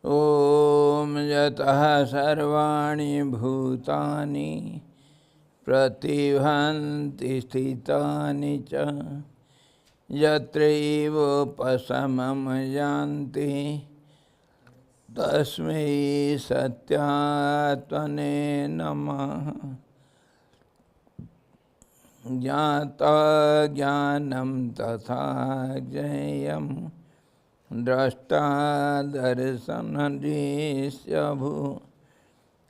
ॐ यतः सर्वाणि भूतानि प्रतिभान्ति स्थितानि च यत्रैवोपशमं यान्ति तस्मै सत्यात्मने नमः। ज्ञाता ज्ञानं तथा ज्ञेयं द्रष्टा दर्शनदृश्यभू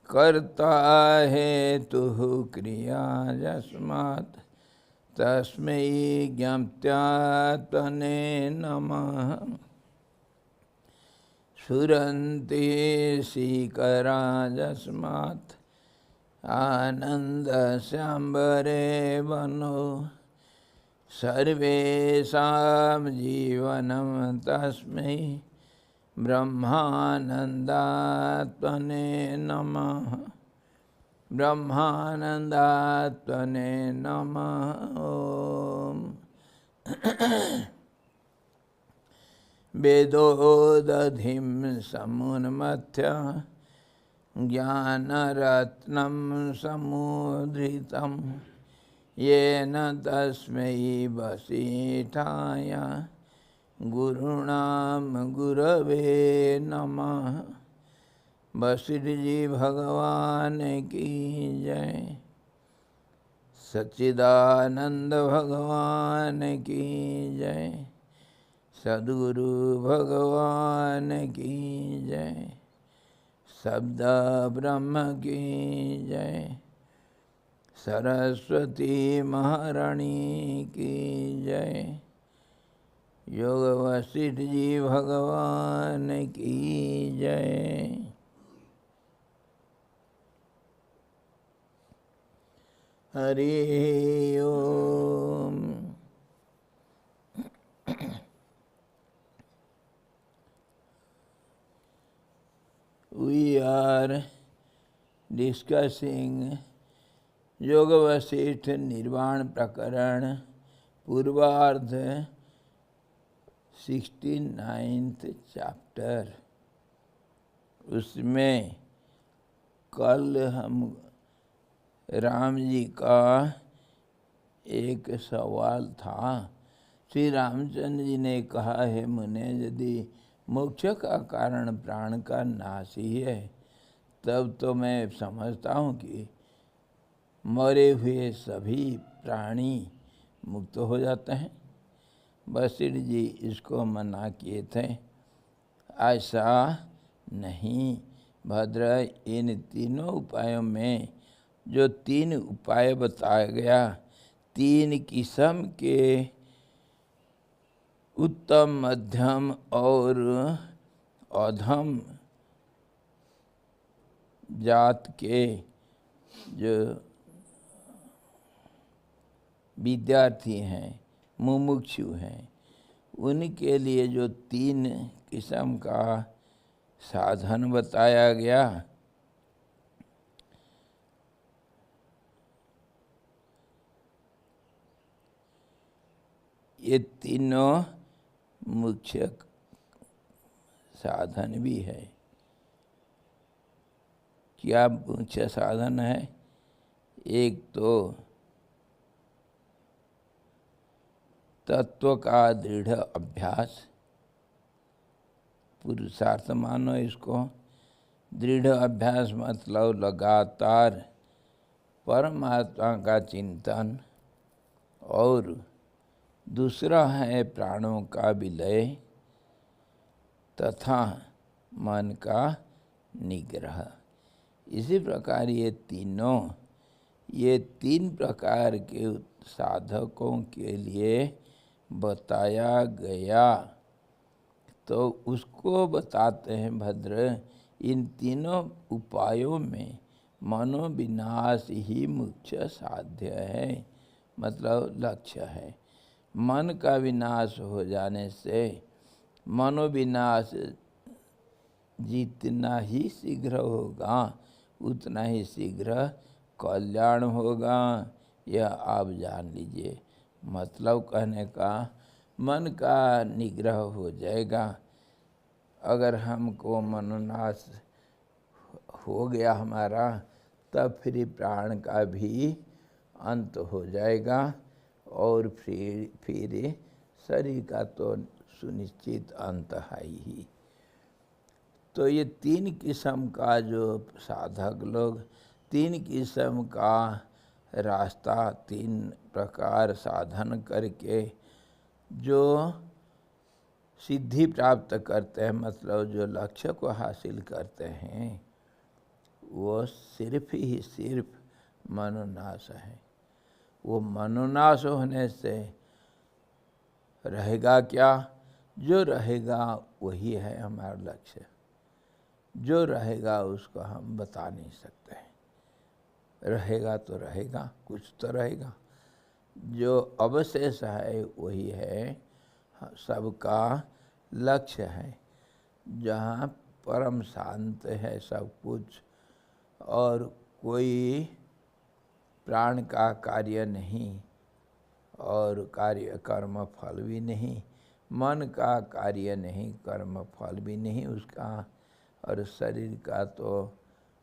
कर्ता हेतुः क्रिया यस्मात् तस्मै ज्ञात्यात्मने नमः। स्फुरन्ति शिखरा यस्मात् आनन्दस्याम्बरे वनो सर्वेषां जीवनं तस्मै ब्रह्मानन्दात्मने नमः। ब्रह्मानन्दात्मने नमः। ॐ वेदोदधिं समुन्मथ्य ज्ञानरत्नं समुद्रितं येन तस्मै वसिष्ठाय गुरुणां गुरवे नमः। वशिष्ठ जी भगवान की जय। सच्चिदानंद भगवान की जय। सद्गुरु भगवान की जय। शब्द ब्रह्म की जय। सरस्वती महारानी की जय। योग वशिष्ठ जी भगवान की जय। हरि ओम। We are discussing योग वशिष्ठ निर्वाण प्रकरण पूर्वार्ध 69th चैप्टर। उसमें कल हम राम जी का एक सवाल था। श्री रामचंद्र जी ने कहा है, मुने यदि मोक्ष का कारण प्राण का नाश ही है तब तो मैं समझता हूँ कि मरे हुए सभी प्राणी मुक्त हो जाते हैं। वशिष्ठ जी इसको मना किए थे। ऐसा नहीं भद्र, इन तीनों उपायों में जो 3 उपाय बताया गया, 3 किस्म के उत्तम, मध्यम और अधम जात के जो विद्यार्थी हैं, मुमुक्षु हैं, उनके लिए जो 3 किस्म का साधन बताया गया, ये तीनों मुख्य साधन भी है। क्या मुख्य साधन है? एक तो तत्व का दृढ़ अभ्यास, पुरुषार्थ मानो इसको। दृढ़ अभ्यास मतलब लगातार परमात्मा का चिंतन। और दूसरा है प्राणों का विलय तथा मन का निग्रह। इसी प्रकार ये 3 प्रकार के साधकों के लिए बताया गया। तो उसको बताते हैं भद्र, इन तीनों उपायों में मनोविनाश ही मुख्य साध्य है, मतलब लक्ष्य है। मन का विनाश हो जाने से मनोविनाश जितना ही शीघ्र होगा उतना ही शीघ्र कल्याण होगा, यह आप जान लीजिए। मतलब कहने का, मन का निग्रह हो जाएगा अगर हमको मनोनाश हो गया हमारा, तब फिर प्राण का भी अंत हो जाएगा और फिर शरीर का तो सुनिश्चित अंत है ही। तो ये 3 किस्म का जो साधक लोग, 3 किस्म का रास्ता, 3 प्रकार साधन करके जो सिद्धि प्राप्त करते हैं, मतलब जो लक्ष्य को हासिल करते हैं, वो सिर्फ मनोनाश है। वो मनोनाश होने से रहेगा क्या? जो रहेगा वही है हमारा लक्ष्य। जो रहेगा उसको हम बता नहीं सकते हैं। रहेगा तो रहेगा, कुछ तो रहेगा। जो अवशेष है वही है सबका लक्ष्य है, जहाँ परम शांत है सब कुछ, और कोई प्राण का कार्य नहीं और कर्म फल भी नहीं, मन का कार्य नहीं, कर्म फल भी नहीं उसका, और शरीर का तो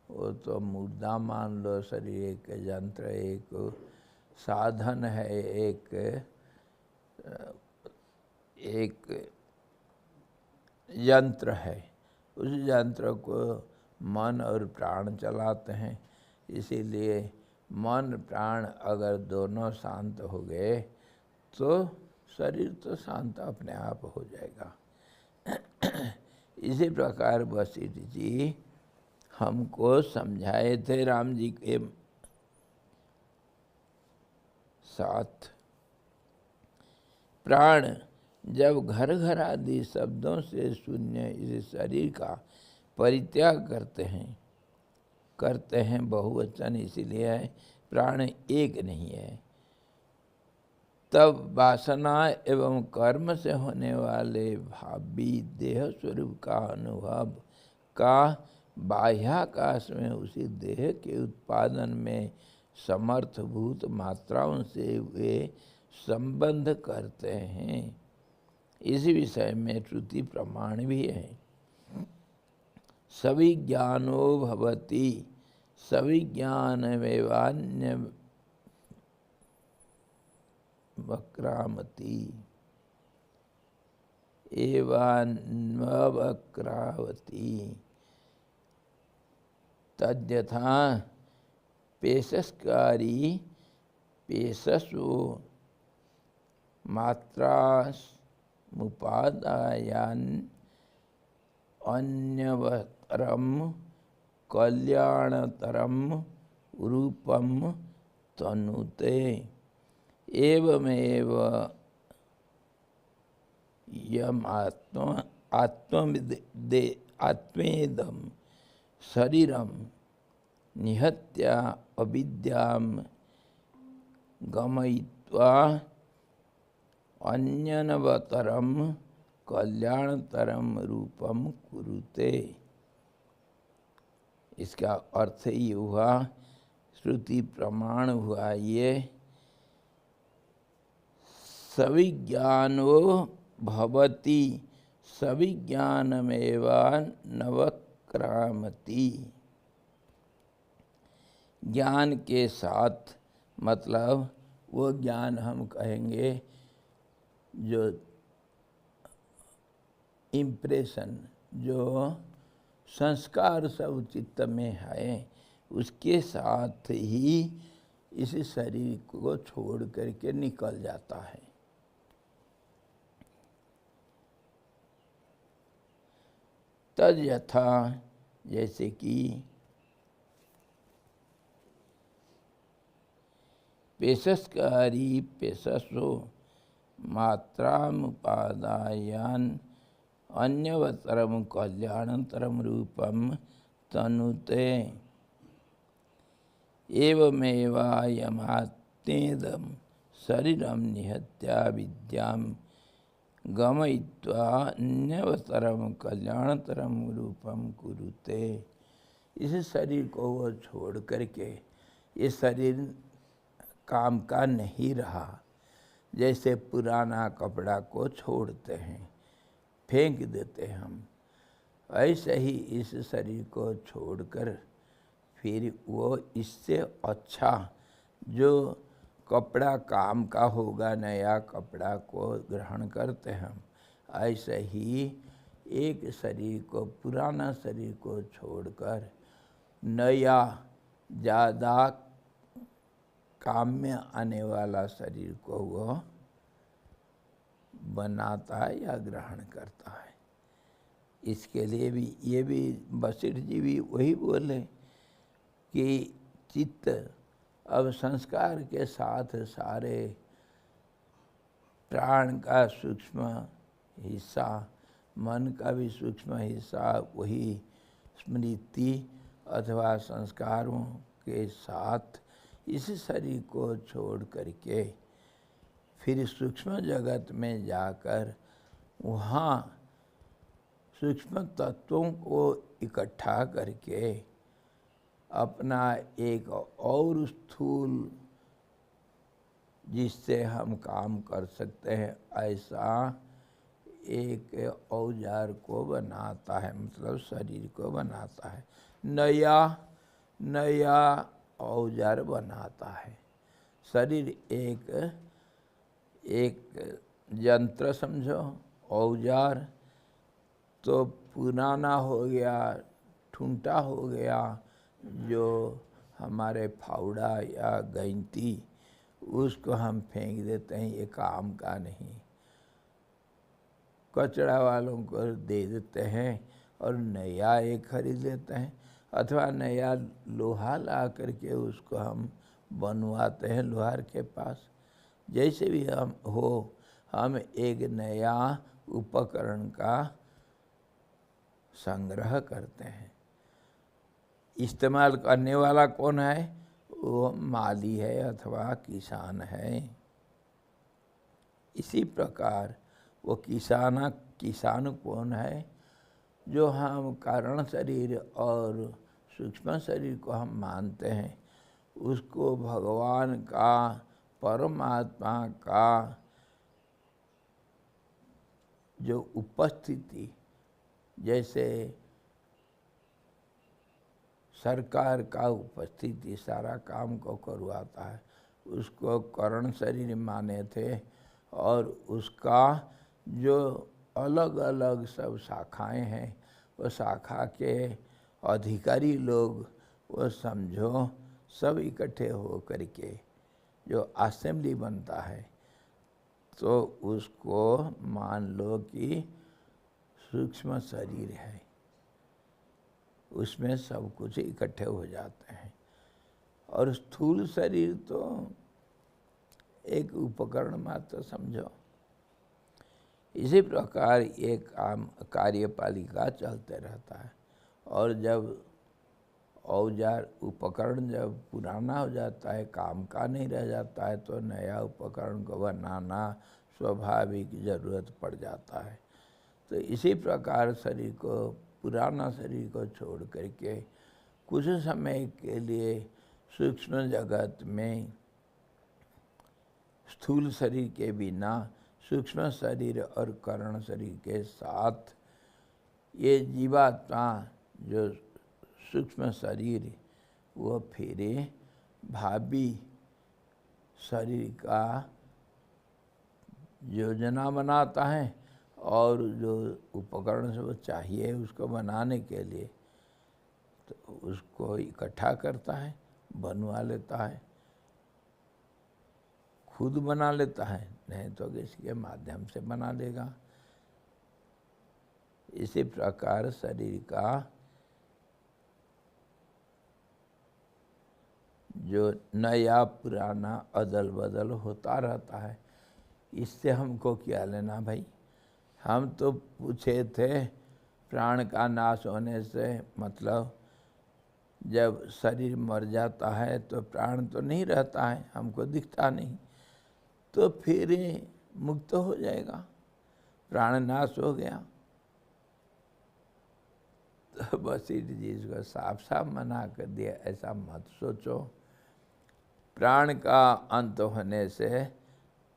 वो तो मुर्दा मान लो। शरीर एक यंत्र, एक साधन है, एक यंत्र है। उस यंत्र को मन और प्राण चलाते हैं। इसीलिए मन प्राण अगर दोनों शांत हो गए तो शरीर तो शांत अपने आप हो जाएगा। इसी प्रकार वशिष्ठ जी हमको समझाए थे राम जी के साथ। प्राण जब घर घर आदि शब्दों से शून्य इस शरीर का परित्याग करते हैं बहुवचन इसीलिए है, प्राण एक नहीं है, तब वासना एवं कर्म से होने वाले भावी देह स्वरूप का अनुभव का बाह्याकाश में उसी देह के उत्पादन में समर्थभूत मात्राओं से वे संबंध करते हैं। इस विषय में श्रुति प्रमाण भी है। सभी ज्ञानो भवति, सभी ज्ञान वेवान्य वक्रामति, एवान्वक्रावती, तद्यथा पेशस्कारी पेशसो मात्रामुपादायान अन्यवतरम कल्याणतरम रूपम तनुते। एवमेव यम आत्मेदम शरीरम निहत्या अविद्याम गमयित्वा अन्यनवतरम कल्याणतरम रूपम कुरुते। इसका अर्थ ही हुआ, श्रुति प्रमाण हुआ ये, सविज्ञानो भवति सविज्ञानमेवा नवक्रामति। ज्ञान के साथ मतलब वो ज्ञान हम कहेंगे जो इम्प्रेशन, जो संस्कार सब चित्त में है, उसके साथ ही इस शरीर को छोड़ करके निकल जाता है। तद यथा, जैसे कि पेशस्कारी पेशसो मात्रामुपादायान अन्यवतरम कल्याणतरम रूपम तनुते। एवमेवायमात्मेदं शरीरम निहत्या विद्याम गमयित्वा अन्यवतरम कल्याणतरम रूपम कुरुते। इस शरीर को वो छोड़ करके, ये शरीर काम का नहीं रहा। जैसे पुराना कपड़ा को छोड़ते हैं, फेंक देते हैं हम, ऐसे ही इस शरीर को छोड़कर फिर वो इससे अच्छा जो कपड़ा काम का होगा, नया कपड़ा को ग्रहण करते हम। ऐसे ही एक शरीर को, पुराना शरीर को छोड़कर नया ज़्यादा काम में आने वाला शरीर को वो बनाता है या ग्रहण करता है। इसके लिए भी ये भी वशिष्ठ जी भी वही बोले कि चित्त अब संस्कार के साथ सारे प्राण का सूक्ष्म हिस्सा, मन का भी सूक्ष्म हिस्सा वही स्मृति अथवा संस्कारों के साथ इस शरीर को छोड़ करके फिर सूक्ष्म जगत में जाकर वहाँ सूक्ष्म तत्वों को इकट्ठा करके अपना एक और स्थूल जिससे हम काम कर सकते हैं ऐसा एक औजार को बनाता है, मतलब शरीर को बनाता है, नया नया औजार बनाता है। शरीर एक यंत्र समझो, औजार तो पुराना हो गया, ठुंटा हो गया, जो हमारे फावड़ा या गैंती उसको हम फेंक देते हैं, ये काम का नहीं, कचरा वालों को दे देते हैं और नया एक खरीद लेते हैं, अथवा नया लोहा ला करके उसको हम बनवाते हैं लोहार के पास। जैसे भी हम एक नया उपकरण का संग्रह करते हैं। इस्तेमाल करने वाला कौन है? वो माली है अथवा किसान है। इसी प्रकार वो किसान कौन है? जो हम कारण शरीर और सूक्ष्म शरीर को हम मानते हैं, उसको भगवान का, परमात्मा का जो उपस्थिति, जैसे सरकार का उपस्थिति सारा काम को करवाता है, उसको करण शरीर माने थे। और उसका जो अलग अलग सब शाखाएं हैं, वो शाखा के अधिकारी लोग वो समझो सब इकट्ठे हो करके जो असेंबली बनता है, तो उसको मान लो कि सूक्ष्म शरीर है, उसमें सब कुछ इकट्ठे हो जाते हैं। और स्थूल शरीर तो एक उपकरण मात्र समझो। इसी प्रकार एक कार्यपालिका चलते रहता है, और जब औजार उपकरण जब पुराना हो जाता है, काम का नहीं रह जाता है, तो नया उपकरण को बनाना स्वाभाविक ज़रूरत पड़ जाता है। तो इसी प्रकार शरीर को, पुराना शरीर को छोड़ करके कुछ समय के लिए सूक्ष्म जगत में स्थूल शरीर के बिना सूक्ष्म शरीर और कारण शरीर के साथ ये जीवात्मा जो सूक्ष्म शरीर वो फिर भावी शरीर का योजना बनाता है, और जो उपकरण से वो चाहिए उसको बनाने के लिए, तो उसको इकट्ठा करता है, बनवा लेता है, खुद बना लेता है, नहीं तो किसी के माध्यम से बना लेगा। इसी प्रकार शरीर का जो नया पुराना अदल बदल होता रहता है, इससे हमको क्या लेना भाई? हम तो पूछे थे प्राण का नाश होने से मतलब जब शरीर मर जाता है तो प्राण तो नहीं रहता है, हमको दिखता नहीं, तो फिर मुक्त हो जाएगा, प्राण नाश हो गया। तो वशिष्ठ जी इसको साफ साफ मना कर दिया, ऐसा मत सोचो। प्राण का अंत होने से,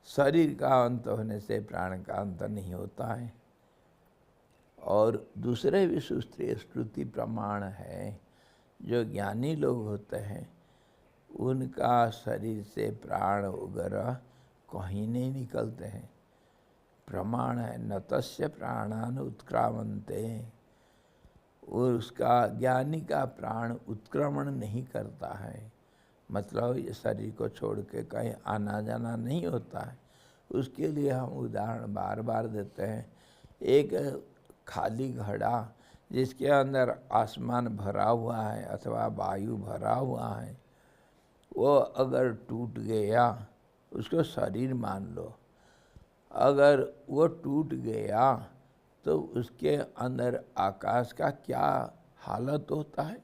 शरीर का अंत होने से प्राण का अंत नहीं होता है। और दूसरे भी सूत्रीय श्रुति प्रमाण है। जो ज्ञानी लोग होते हैं उनका शरीर से प्राण वगैरह कहीं नहीं निकलते हैं। प्रमाण है न तस्य प्राणान उत्क्रामन्ते, उसका ज्ञानी का प्राण उत्क्रमण नहीं करता है, मतलब ये शरीर को छोड़ के कहीं आना जाना नहीं होता है। उसके लिए हम उदाहरण बार बार देते हैं। एक खाली घड़ा जिसके अंदर आसमान भरा हुआ है अथवा वायु भरा हुआ है, वो अगर टूट गया, उसको शरीर मान लो, अगर वो टूट गया तो उसके अंदर आकाश का क्या हालत होता है?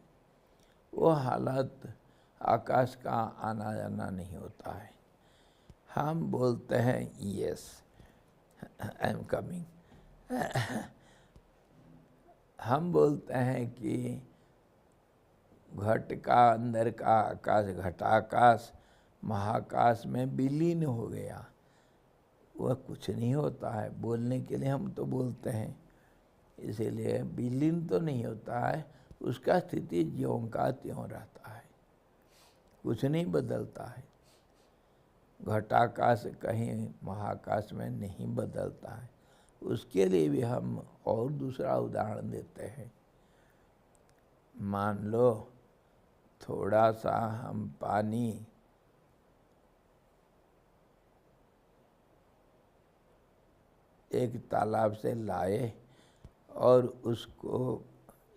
वो हालत आकाश का आना जाना नहीं होता है। हम बोलते हैं यस आई एम कमिंग, हम बोलते हैं कि घट का अंदर का आकाश घटाकाश महाकाश में विलीन हो गया। वह कुछ नहीं होता है। बोलने के लिए हम तो बोलते हैं, इसीलिए विलीन तो नहीं होता है, उसका स्थिति ज्यों का त्यों रहता है, कुछ नहीं बदलता है। घटाकाश कहीं महाकाश में नहीं बदलता है। उसके लिए भी हम और दूसरा उदाहरण देते हैं। मान लो थोड़ा सा हम पानी एक तालाब से लाए और उसको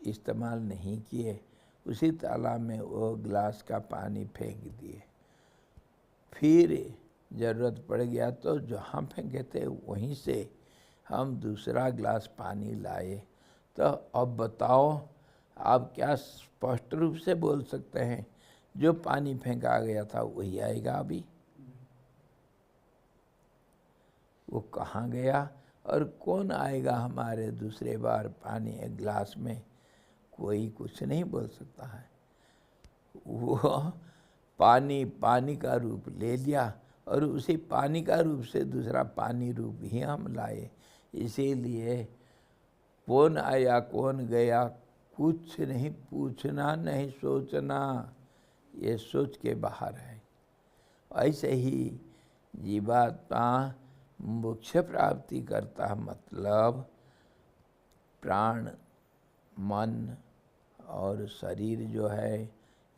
इस्तेमाल नहीं किए, उसी तालाब में वो गिलास का पानी फेंक दिए। फिर ज़रूरत पड़ गया तो जहाँ फेंके थे वहीं से हम दूसरा गिलास पानी लाए। तो अब बताओ, आप क्या स्पष्ट रूप से बोल सकते हैं जो पानी फेंका गया था वही आएगा अभी? वो कहाँ गया और कौन आएगा हमारे दूसरे बार पानी एक गिलास में? कोई कुछ नहीं बोल सकता है। वो पानी पानी का रूप ले लिया और उसी पानी का रूप से दूसरा पानी रूप ही हम लाए। इसीलिए कौन आया कौन गया कुछ नहीं पूछना, नहीं सोचना, ये सोच के बाहर है। ऐसे ही जीवात्मा मोक्ष प्राप्ति करता, मतलब प्राण मन और शरीर जो है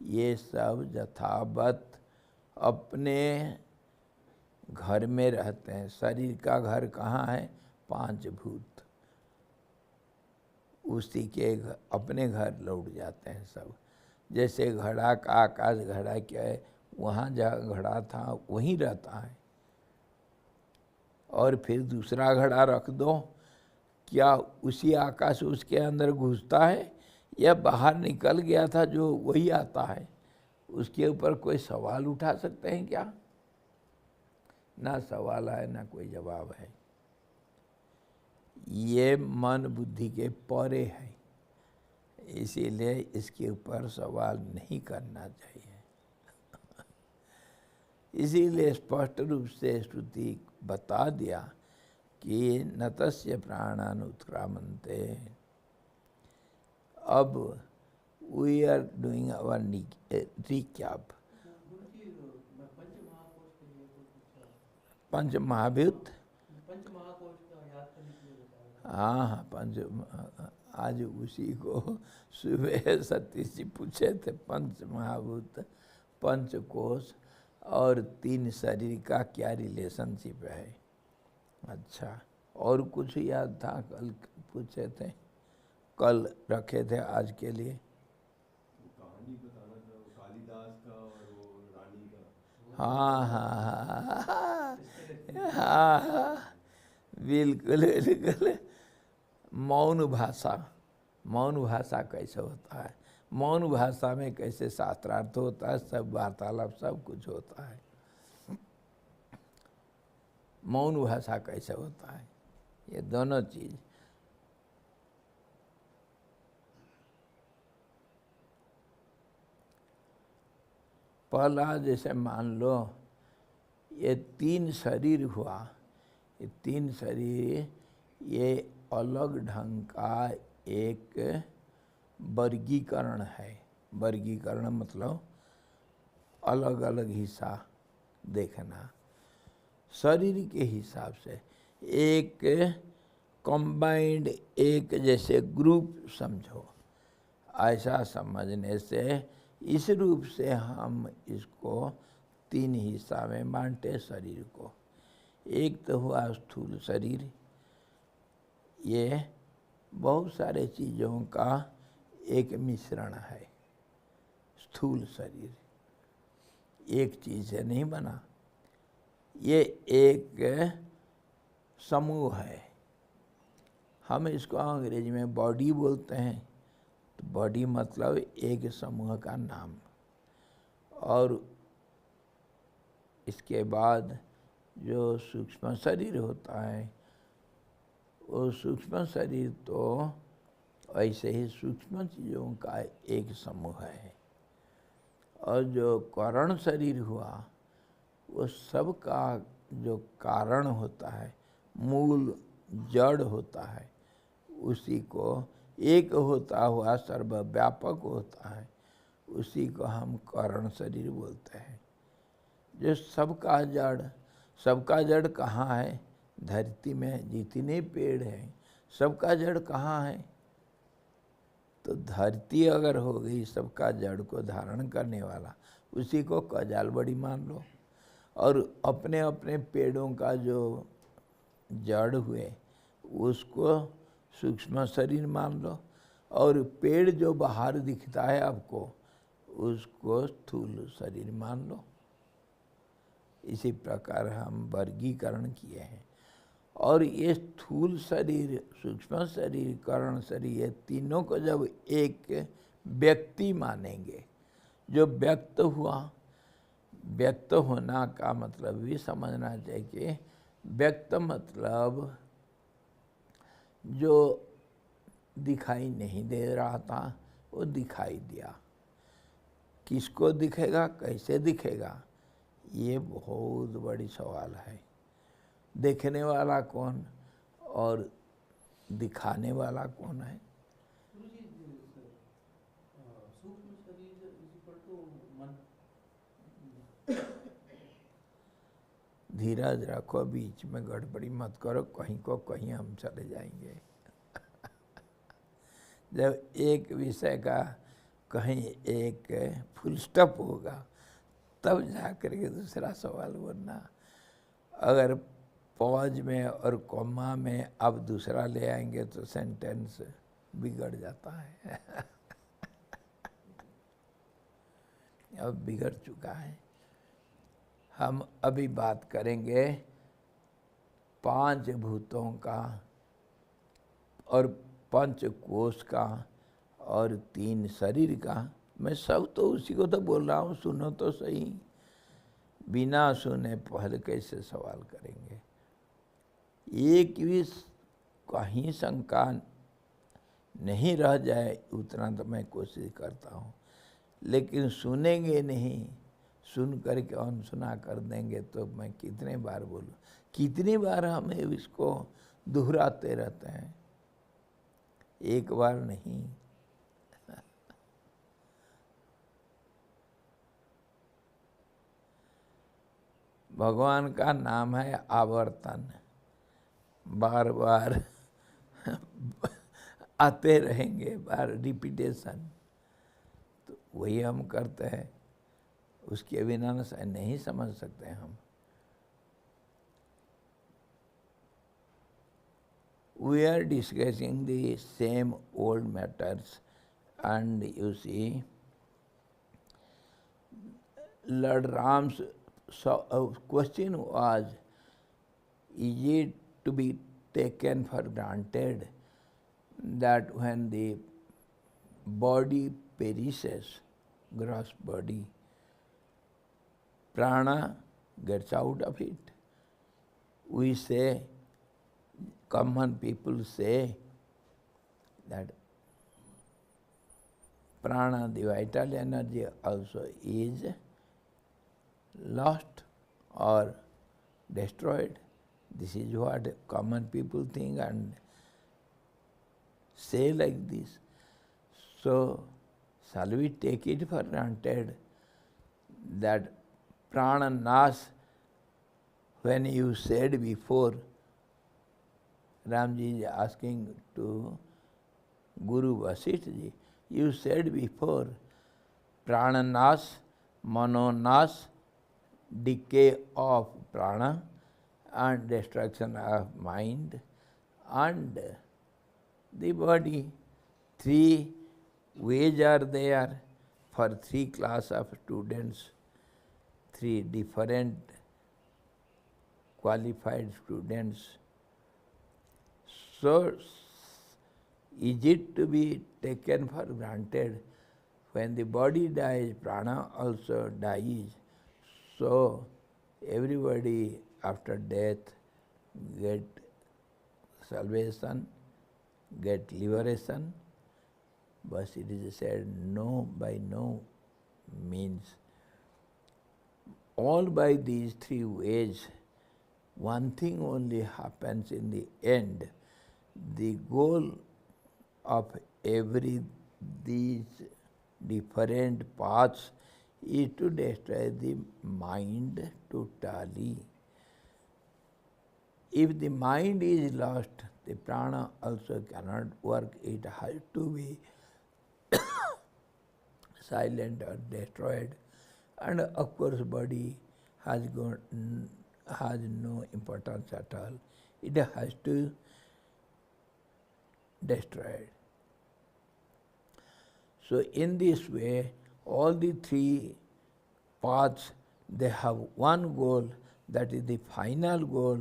ये सब यथावत अपने घर में रहते हैं। शरीर का घर कहाँ है? पांच भूत, उसी के अपने घर लौट जाते हैं सब। जैसे घड़ा का आकाश घड़ा क्या है, वहाँ जहाँ घड़ा था वहीं रहता है और फिर दूसरा घड़ा रख दो, क्या उसी आकाश उसके अंदर घुसता है या बाहर निकल गया था जो वही आता है? उसके ऊपर कोई सवाल उठा सकते हैं क्या? ना सवाल है ना कोई जवाब है। ये मन बुद्धि के परे है, इसीलिए इसके ऊपर सवाल नहीं करना चाहिए। इसीलिए स्पष्ट रूप से श्रुति बता दिया कि न तस्य प्राणान उत्क्रामन्ते। अब we are doing our recap. पंच महाभूत, हाँ हाँ पंच, आज उसी को सुबह सतीश जी पूछे थे। पंच महाभूत, पंच कोश और तीन शरीर का क्या रिलेशनशिप है। अच्छा, और कुछ याद था? कल पूछे थे, कल रखे थे आज के लिए। कहानी बताना था वो कालिदास का और वो रानी का। हाँ हाँ हाँ हाँ हाँ, बिल्कुल बिल्कुल। मौन भाषा, मौन भाषा कैसे होता है, मौन भाषा में कैसे शास्त्रार्थ होता है, सब वार्तालाप सब कुछ होता है। मौन भाषा कैसे होता है, ये दोनों चीज़। पहला जैसे मान लो ये तीन शरीर हुआ, ये तीन शरीर ये अलग ढंग का एक वर्गीकरण है। वर्गीकरण मतलब अलग अलग हिस्सा देखना। शरीर के हिसाब से एक कंबाइंड, एक जैसे ग्रुप समझो, ऐसा समझने से इस रूप से हम इसको 3 हिस्सा में बांटे शरीर को। एक तो हुआ स्थूल शरीर, ये बहुत सारे चीज़ों का एक मिश्रण है। स्थूल शरीर एक चीज़ से नहीं बना, ये एक समूह है। हम इसको अंग्रेजी में बॉडी बोलते हैं, तो बॉडी मतलब एक समूह का नाम। और इसके बाद जो सूक्ष्म शरीर होता है, वो सूक्ष्म शरीर तो ऐसे ही सूक्ष्म चीज़ों का एक समूह है। और जो कारण शरीर हुआ, वो सब का जो कारण होता है, मूल जड़ होता है, उसी को एक होता हुआ सर्वव्यापक होता है, उसी को हम कारण शरीर बोलते हैं। जो सबका जड़ कहाँ है? धरती में जितने पेड़ हैं, सबका जड़ कहाँ है? तो धरती अगर हो गई सबका जड़ को धारण करने वाला, उसी को कजाल बड़ी मान लो। और अपने अपने पेड़ों का जो जड़ हुए, उसको सूक्ष्म शरीर मान लो। और पेड़ जो बाहर दिखता है आपको, उसको स्थूल शरीर मान लो। इसी प्रकार हम वर्गीकरण किए हैं। और ये स्थूल शरीर, सूक्ष्म शरीर, कारण शरीर, ये तीनों को जब एक व्यक्ति मानेंगे, जो व्यक्त हुआ, व्यक्त होना का मतलब भी समझना चाहिए कि व्यक्त मतलब जो दिखाई नहीं दे रहा था, वो दिखाई दिया। किसको दिखेगा, कैसे दिखेगा, ये बहुत बड़ी सवाल है। देखने वाला कौन और दिखाने वाला कौन है? सूक्ष्म शरीर इक्वल टू मन। धीरज रखो, बीच में गड़बड़ी मत करो, कहीं को कहीं हम चले जाएंगे। जब एक विषय का कहीं एक फुल स्टॉप होगा, तब जा करके दूसरा सवाल बनना। अगर पॉज में और कॉमा में अब दूसरा ले आएंगे तो सेंटेंस बिगड़ जाता है। अब बिगड़ चुका है। हम अभी बात करेंगे 5 भूतों का और 5 कोश का और 3 शरीर का। मैं सब तो उसी को तो बोल रहा हूँ, सुनो तो सही। बिना सुने पहले कैसे सवाल करेंगे? एक भी कहीं शंका नहीं रह जाए, उतना तो मैं कोशिश करता हूँ। लेकिन सुनेंगे नहीं, सुन करके अनसुना कर देंगे तो मैं कितने बार बोलूँ? कितनी बार हमें इसको दोहराते रहते हैं, एक बार नहीं। भगवान का नाम है आवर्तन, बार बार आते रहेंगे, बार रिपीटेशन। तो वही हम करते हैं, उसके बिना नहीं समझ सकते हम। We are discussing the same old matters, and you see, Lord Ram's question was, is it to be taken for granted that when the body perishes, gross body, prana gets out of it? We say, common people say that prana, the vital energy, also is lost or destroyed. This is what common people think, and say like this. So, shall we take it for granted that prana nash, when you said before, Ramji is asking to Guru Vasishtha, you said before, prana nash, mano nash, decay of prana and destruction of mind and the body. Three ways are there for three class of students, three different qualified students. So, is it to be taken for granted when the body dies, prana also dies? So, everybody after death get salvation, get liberation, but it is said no by no means. All by these three ways, one thing only happens in the end. The goal of every these different paths is to destroy the mind totally. If the mind is lost, the prana also cannot work. It has to be silent or destroyed. And of course, body has no importance at all. It has to destroyed. So in this way, all the three paths, they have one goal, that is the final goal,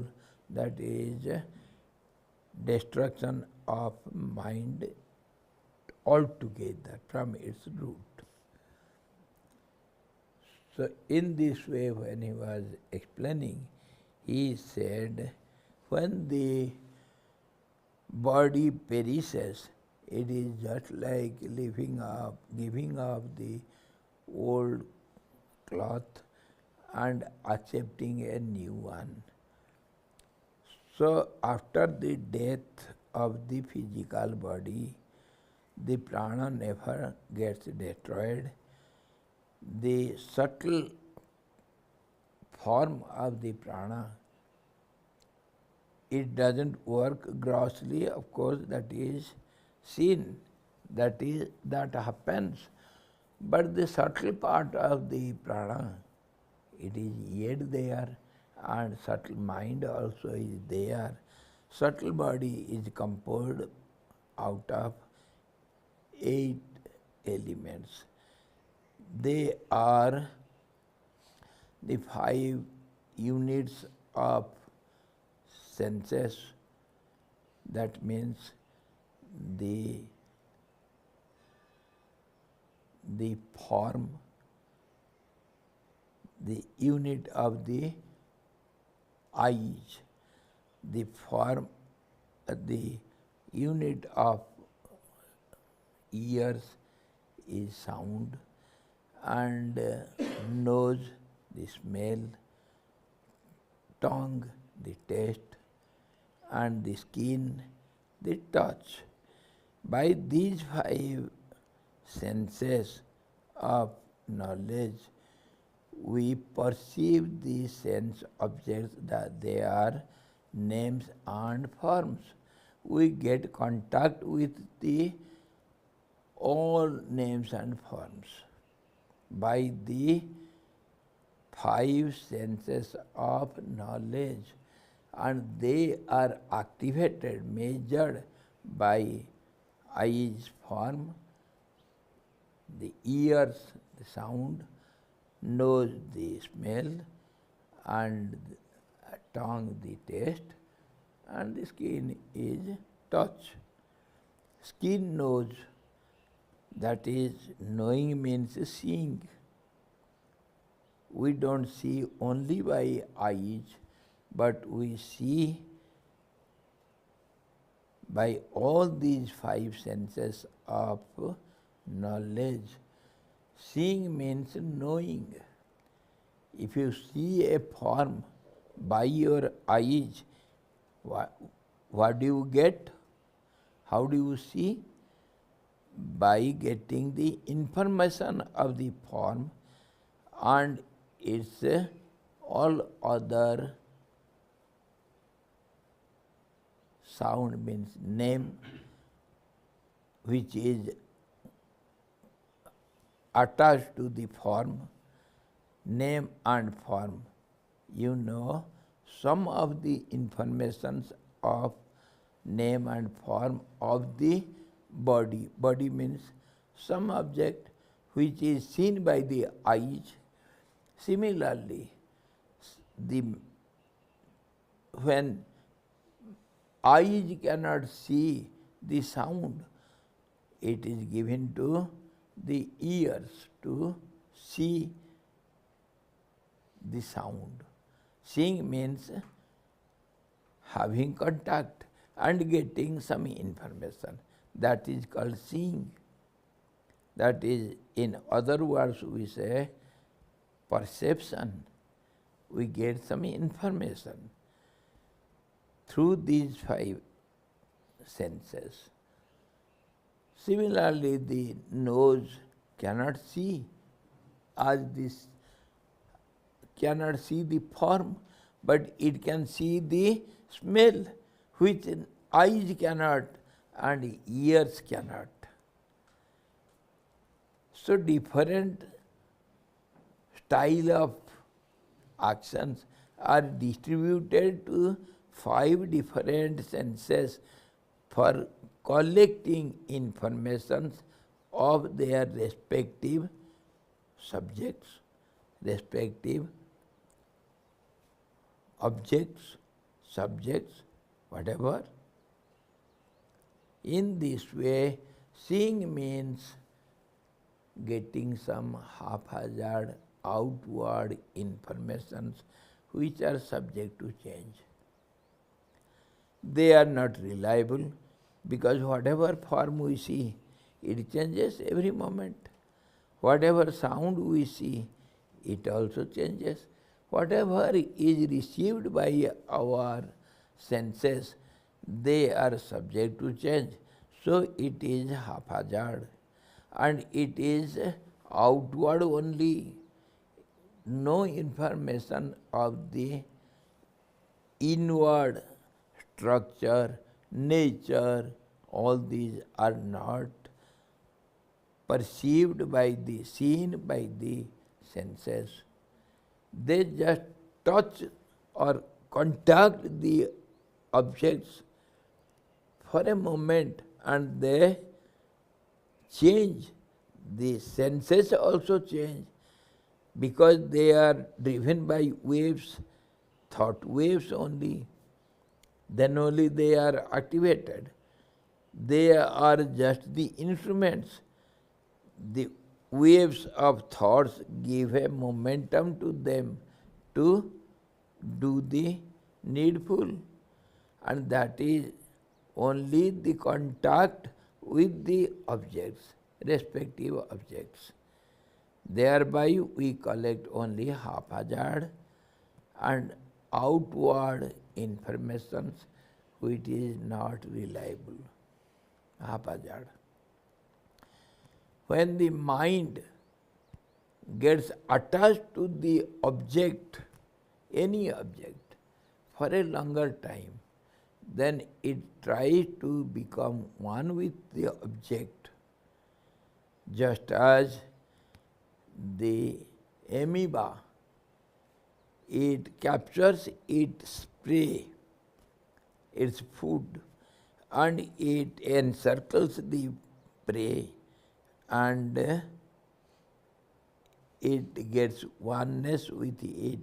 that is destruction of mind altogether from its root. So in this way, when he was explaining, he said, when the body perishes, it is just like giving up the old cloth and accepting a new one. So after the death of the physical body, the prana never gets destroyed. The subtle form of the prana, it doesn't work grossly, of course, that is seen, that happens. But the subtle part of the prana, it is yet there, and subtle mind also is there. Subtle body is composed out of 8 elements. They are the 5 units of senses, that means the form, the unit of the eyes, the form, the unit of ears is sound, and nose, the smell, tongue, the taste, and the skin, the touch. By these 5 senses of knowledge, we perceive the sense objects that they are names and forms. We get contact with the all names and forms by the 5 senses of knowledge, and they are activated, measured by eyes form, the ears the sound, nose the smell, and tongue the taste, and the skin is touch. Skin knows, that is, knowing means seeing. We don't see only by eyes, but we see by all these 5 senses of knowledge. Seeing means knowing. If you see a form by your eyes, what do you get? How do you see? By getting the information of the form and its all other sound, means name, which is attached to the form, name and form. You know some of the informations of name and form of the body. Body means some object which is seen by the eyes. Similarly, when eyes cannot see the sound, it is given to the ears to see the sound. Seeing means having contact and getting some information. That is called seeing. That is, in other words, we say perception. We get some information through these five senses. Similarly, the nose cannot see, as this cannot see the form, but it can see the smell, which eyes cannot and ears cannot. So different style of actions are distributed to five different senses for collecting information of their respective subjects, respective objects, subjects, whatever. In this way, seeing means getting some haphazard outward informations which are subject to change. They are not reliable because whatever form we see, it changes every moment. Whatever sound we see, it also changes. Whatever is received by our senses, they are subject to change. So it is haphazard and it is outward only. No information of the inward structure, nature, all these are not perceived by the, seen by the senses. They just touch or contact the objects for a moment and they change. The senses also change because they are driven by waves, thought waves only. Then only they are activated. They are just the instruments. The waves of thoughts give a momentum to them to do the needful, and that is only the contact with the objects, respective objects. Thereby we collect only haphazard and outward information which is not reliable. Haphazard. When the mind gets attached to the object, any object, for a longer time, then it tries to become one with the object, just as the amoeba, it captures its prey, its food, and it encircles the prey and it gets oneness with it,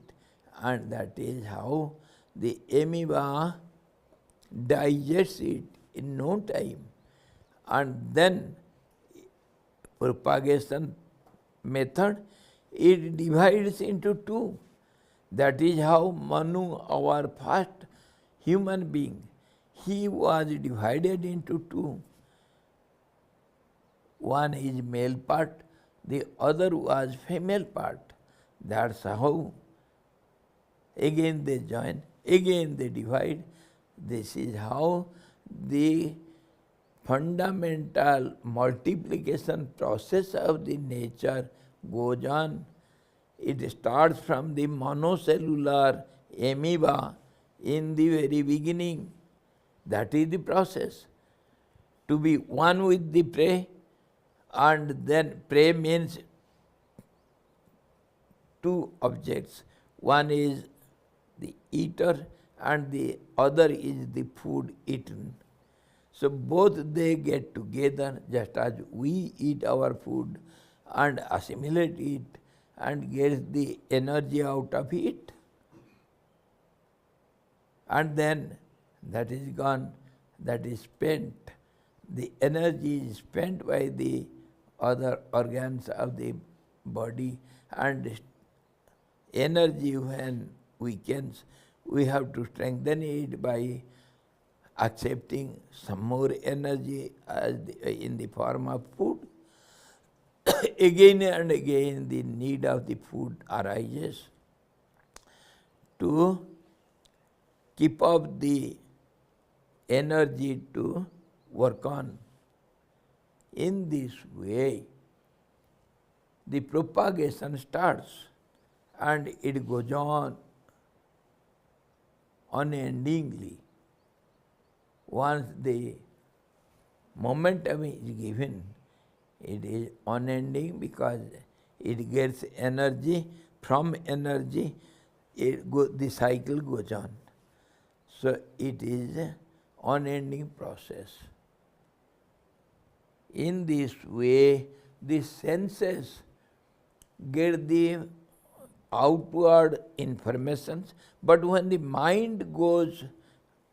and that is how the amoeba digests it in no time, and then propagation method, it divides into two. That is how Manu, our first human being, he was divided into two. One is male part, the other was female part. That's how again they join, again they divide. This is how the fundamental multiplication process of the nature goes on. It starts from the monocellular amoeba in the very beginning. That is the process. To be one with the prey, and then prey means two objects. One is the eater and the other is the food eaten. So both they get together just as we eat our food and assimilate it and get the energy out of it. And then that is gone, that is spent. The energy is spent by the other organs of the body, and energy when weakens, we have to strengthen it by accepting some more energy in the form of food. Again and again the need of the food arises to keep up the energy to work on. In this way, the propagation starts and it goes on unendingly. Once the momentum is given, it is unending because it gets energy. From energy, the cycle goes on. So it is an unending process. In this way, the senses get the outward informations, but when the mind goes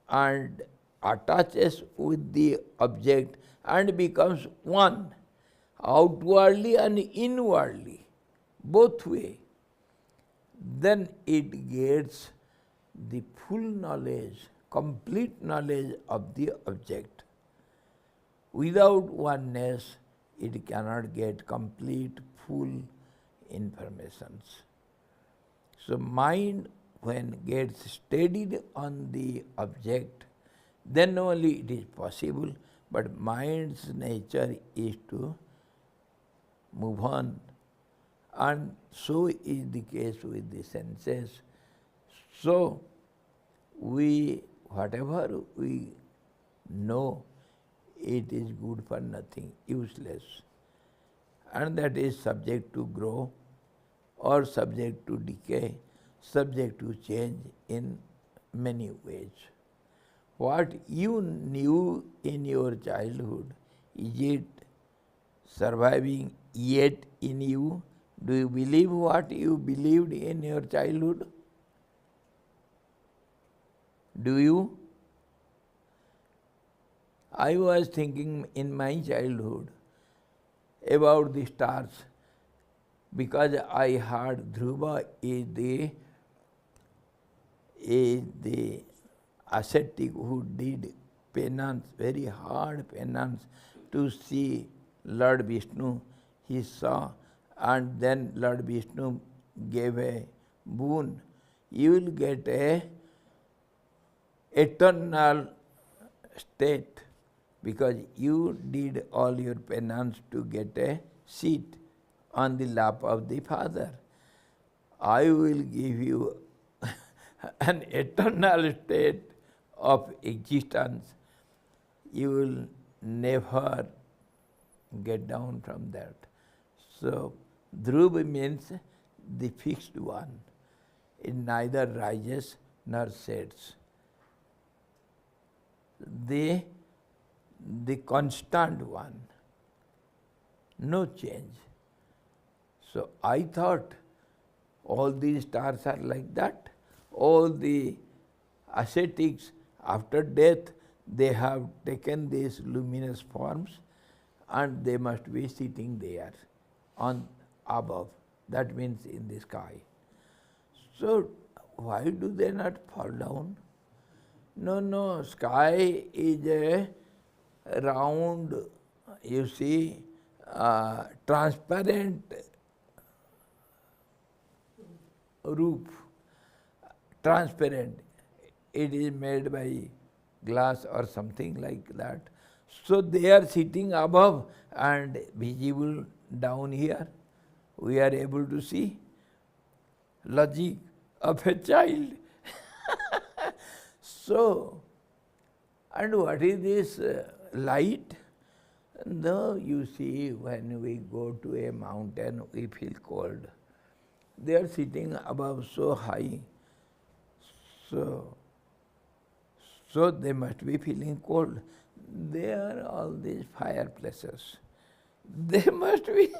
and attaches with the object and becomes one, outwardly and inwardly, both way, then it gets the full knowledge, complete knowledge of the object. Without oneness, it cannot get complete, full informations. So mind, when gets steadied on the object, then only it is possible, but mind's nature is to move on. And so is the case with the senses. So whatever we know, it is good for nothing, useless. And that is subject to grow or subject to decay, subject to change in many ways. What you knew in your childhood, is it surviving yet in you? Do you believe what you believed in your childhood? Do you? I was thinking in my childhood about the stars because I heard Dhruva is the ascetic who did penance, very hard penance to see Lord Vishnu. He saw, and then Lord Vishnu gave a boon. You will get a eternal state because you did all your penance to get a seat on the lap of the Father. I will give you an eternal state of existence. You will never get down from that. So Dhruva means the fixed one. It neither rises nor sets. The constant one, no change. So I thought all these stars are like that. All the ascetics after death, they have taken these luminous forms and they must be sitting there on above. That means in the sky. So why do they not fall down? No, sky is a round, you see, transparent roof, transparent. It is made by glass or something like that. So they are sitting above and visible down here. We are able to see logic of a child. So, and what is this light? No, you see, when we go to a mountain, we feel cold. They are sitting above so high, so they must be feeling cold. They are all these fireplaces. They must be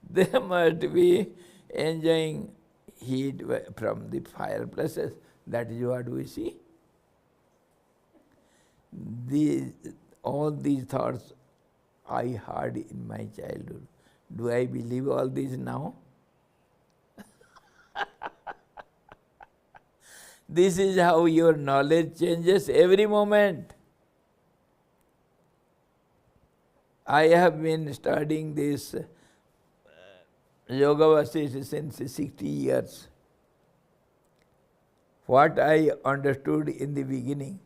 they must be enjoying heat from the fireplaces. That is what we see. All these thoughts I had in my childhood. Do I believe all these now? This is how your knowledge changes every moment. I have been studying this Yoga Vasishtha since 60 years. What I understood in the beginning,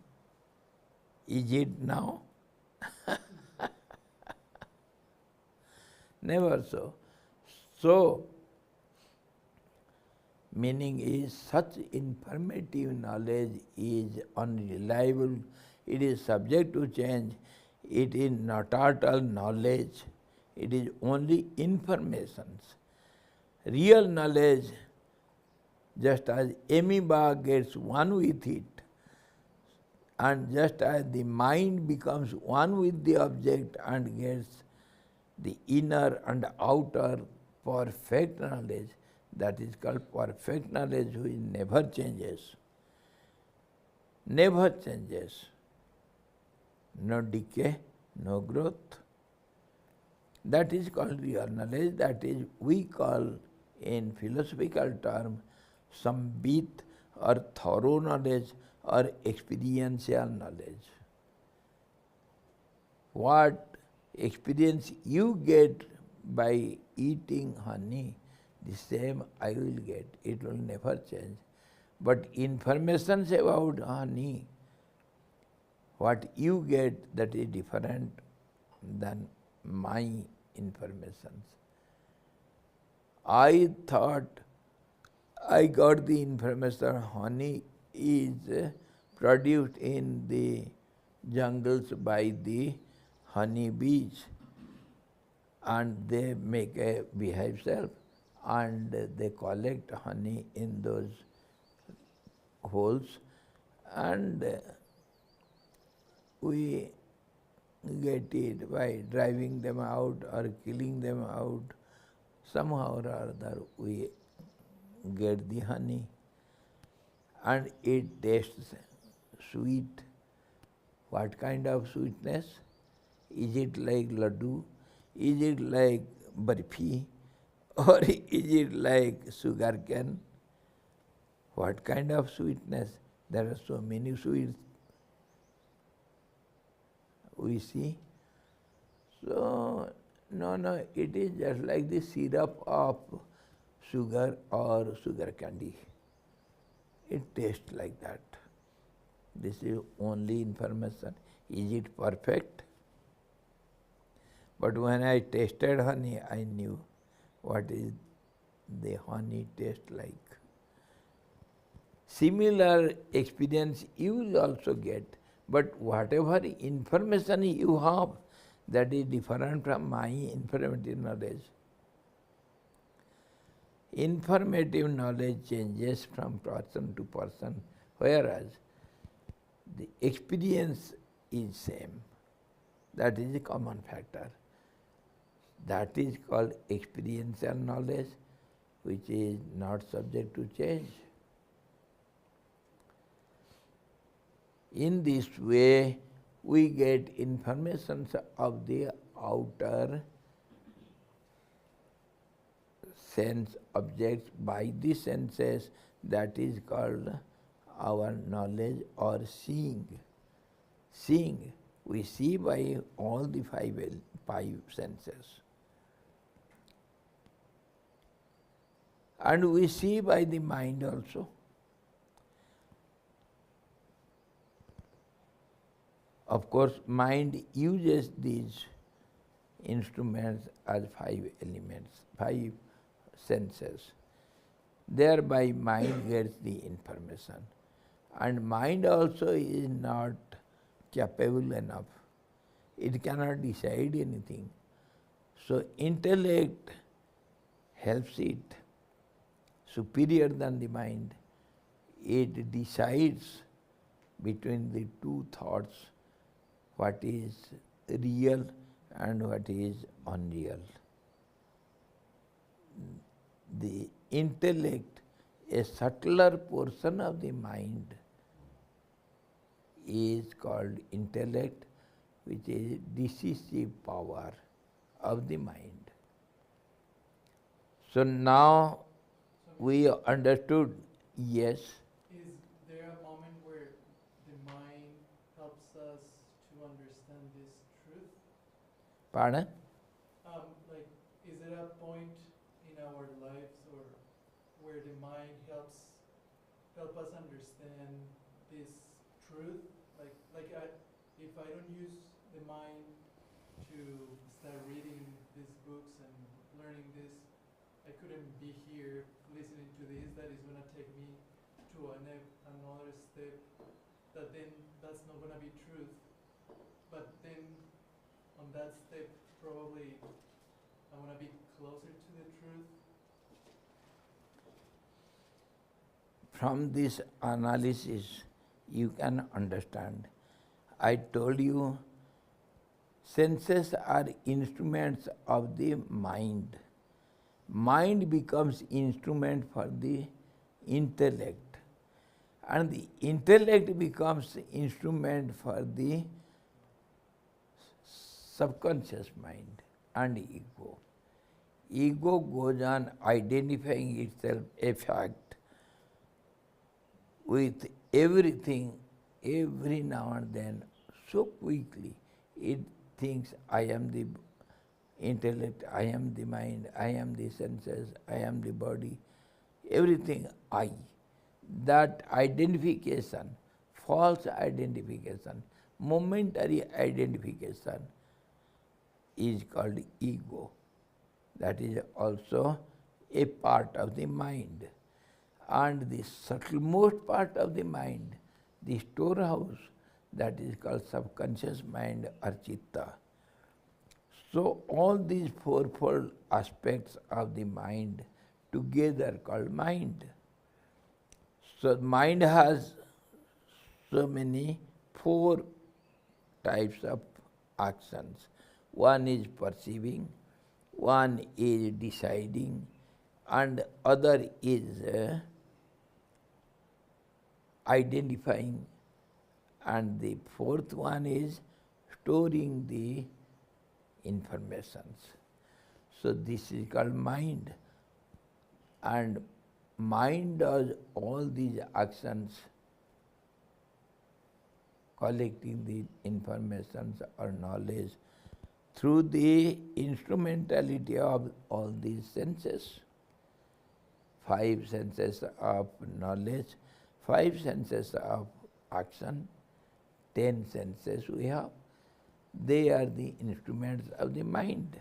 is it now? Never so. So, meaning is such informative knowledge is unreliable, it is subject to change, it is not at all knowledge, it is only informations. Real knowledge, just as amoeba gets one with it, and just as the mind becomes one with the object and gets the inner and outer perfect knowledge, that is called perfect knowledge, which never changes. Never changes. No decay, no growth. That is called real knowledge. That is, we call in philosophical term, sambit or thorough knowledge or experiential knowledge. What experience you get by eating honey, the same I will get. It will never change. But information about honey, what you get, that is different than my information. I thought I got the information honey is produced in the jungles by the honey bees, and they make a beehive self, and they collect honey in those holes, and we get it by driving them out or killing them out. Somehow or other we get the honey, and it tastes sweet. What kind of sweetness? Is it like laddu? Is it like barfi? Or is it like sugar cane? What kind of sweetness? There are so many sweets we see. So, no, it is just like the syrup of sugar or sugar candy. It tastes like that. This is only information. Is it perfect? But when I tasted honey, I knew what is the honey taste like. Similar experience you will also get, but whatever information you have, that is different from my informative knowledge. Informative knowledge changes from person to person, whereas the experience is same. That is a common factor. That is called experiential knowledge, which is not subject to change. In this way, we get information of the outer sense objects by the senses. That is called our knowledge or seeing. Seeing, we see by all the five senses. And we see by the mind also. Of course, mind uses these instruments as five elements, five senses. Thereby mind gets the information. And mind also is not capable enough. It cannot decide anything. So intellect helps it, superior than the mind. It decides between the two thoughts what is real and what is unreal. The intellect, a subtler portion of the mind, is called intellect, which is decisive power of the mind. So now we understood, yes. Is there a moment where the mind helps us to understand this truth? Pardon? Like, is there a point in our lives or where the mind help us understand this truth? If I don't use the mind to start reading these books and learning this, I couldn't be here listening to this. That is gonna take me to another step. That's not gonna be truth. But then on that step, probably I'm gonna be closer to the truth. From this analysis, you can understand. I told you, senses are instruments of the mind. Mind becomes instrument for the intellect. And the intellect becomes instrument for the subconscious mind and ego. Ego goes on identifying itself a fact with everything, every now and then, so quickly. It thinks, I am the intellect, I am the mind, I am the senses, I am the body, everything I. That identification, false identification, momentary identification is called ego. That is also a part of the mind. And the subtlemost part of the mind, the storehouse, that is called subconscious mind or chitta. So all these fourfold aspects of the mind together called mind. So mind has so many, four types of actions. One is perceiving, one is deciding, and other is identifying, and the fourth one is storing the informations. So this is called mind. And mind does all these actions, collecting the informations or knowledge through the instrumentality of all these senses. 5 senses of knowledge, 5 senses of action, 10 senses we have. They are the instruments of the mind.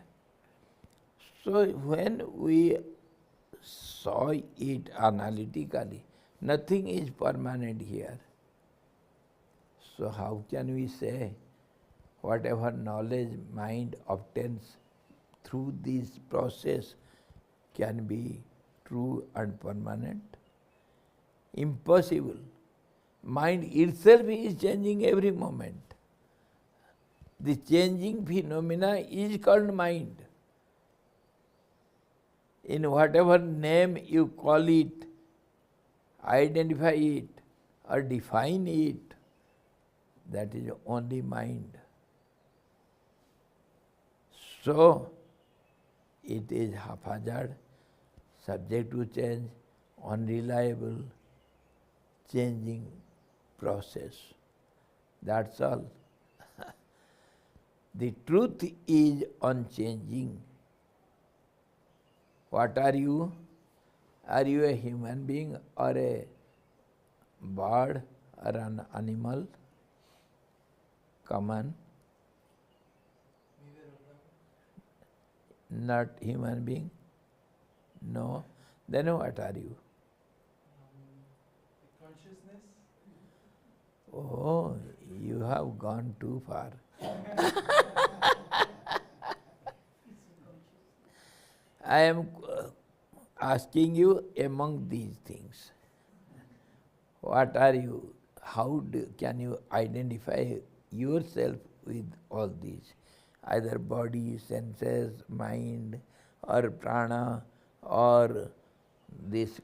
So when we saw it analytically, nothing is permanent here. So how can we say whatever knowledge mind obtains through this process can be true and permanent? Impossible. Mind itself is changing every moment. The changing phenomena is called mind. In whatever name you call it, identify it or define it, that is only mind. So, it is haphazard, subject to change, unreliable, changing process. That's all. The truth is unchanging. What are you? Are you a human being or a bird or an animal? common, neither of them. not human being? No. Then what are you? The consciousness. Oh, you have gone too far. I am asking you among these things. What are you? How can you identify yourself with all these? Either body, senses, mind, or prana, or this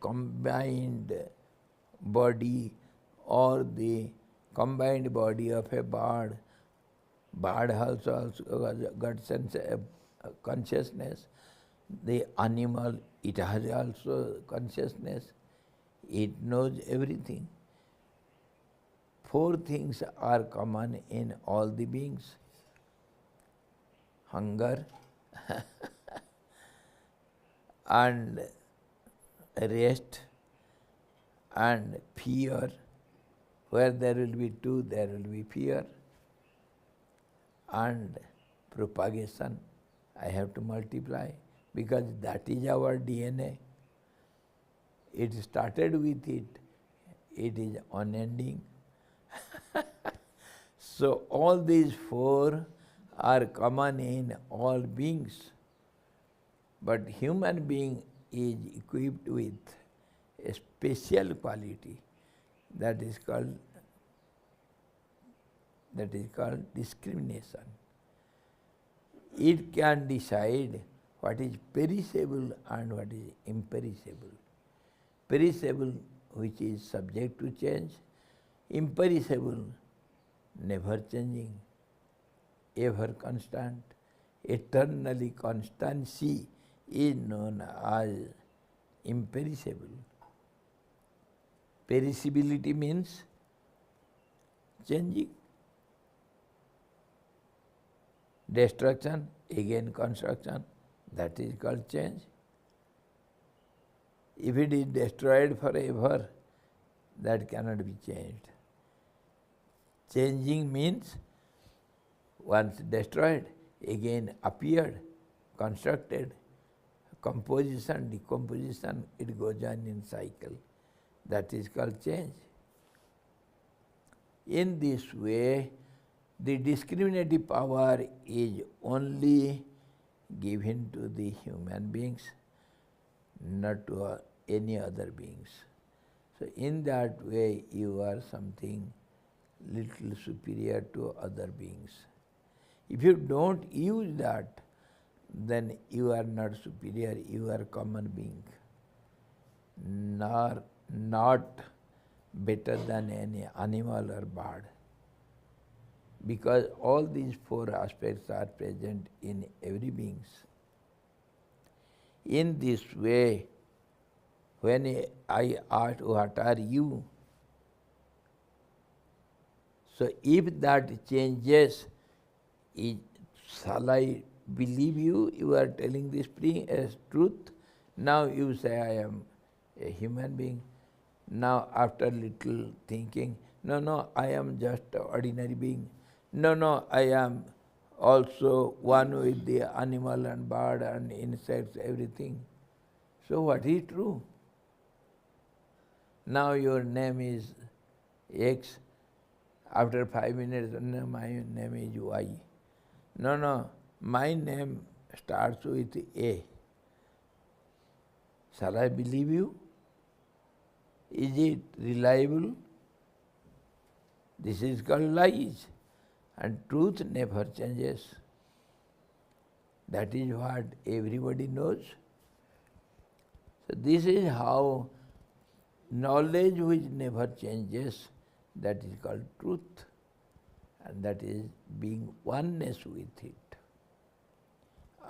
combined body, or the combined body of a bird. Bird also got sense, consciousness. The animal, it has also consciousness. It knows everything. 4 things are common in all the beings. Hunger and rest and fear. Where there will be 2, there will be fear. And propagation. I have to multiply because that is our DNA. It started with it. It is unending. So all these 4 are common in all beings. But human being is equipped with a special quality that is called discrimination. It can decide what is perishable and what is imperishable. Perishable, which is subject to change; imperishable, never changing, ever constant. Eternally constancy is known as imperishable. Perishability means changing. Destruction, again construction, that is called change. If it is destroyed forever, that cannot be changed. Changing means once destroyed, again appeared, constructed, composition, decomposition, it goes on in cycle. That is called change. In this way, the discriminative power is only given to the human beings, not to any other beings. So in that way, you are something little superior to other beings. If you don't use that, then you are not superior, you are common being, nor not better than any animal or bird. Because all these 4 aspects are present in every being. In this way, when I ask, what are you? So if that changes, shall I believe you? You are telling this as truth. Now you say I am a human being. Now after little thinking, no, I am just an ordinary being. No, I am also one with the animal and bird and insects, everything. So what is true? Now your name is X. After 5 minutes, no, my name is Y. No, my name starts with A. Shall I believe you? Is it reliable? This is called lies. And truth never changes. That is what everybody knows. So this is how knowledge which never changes, that is called truth. And that is being oneness with it.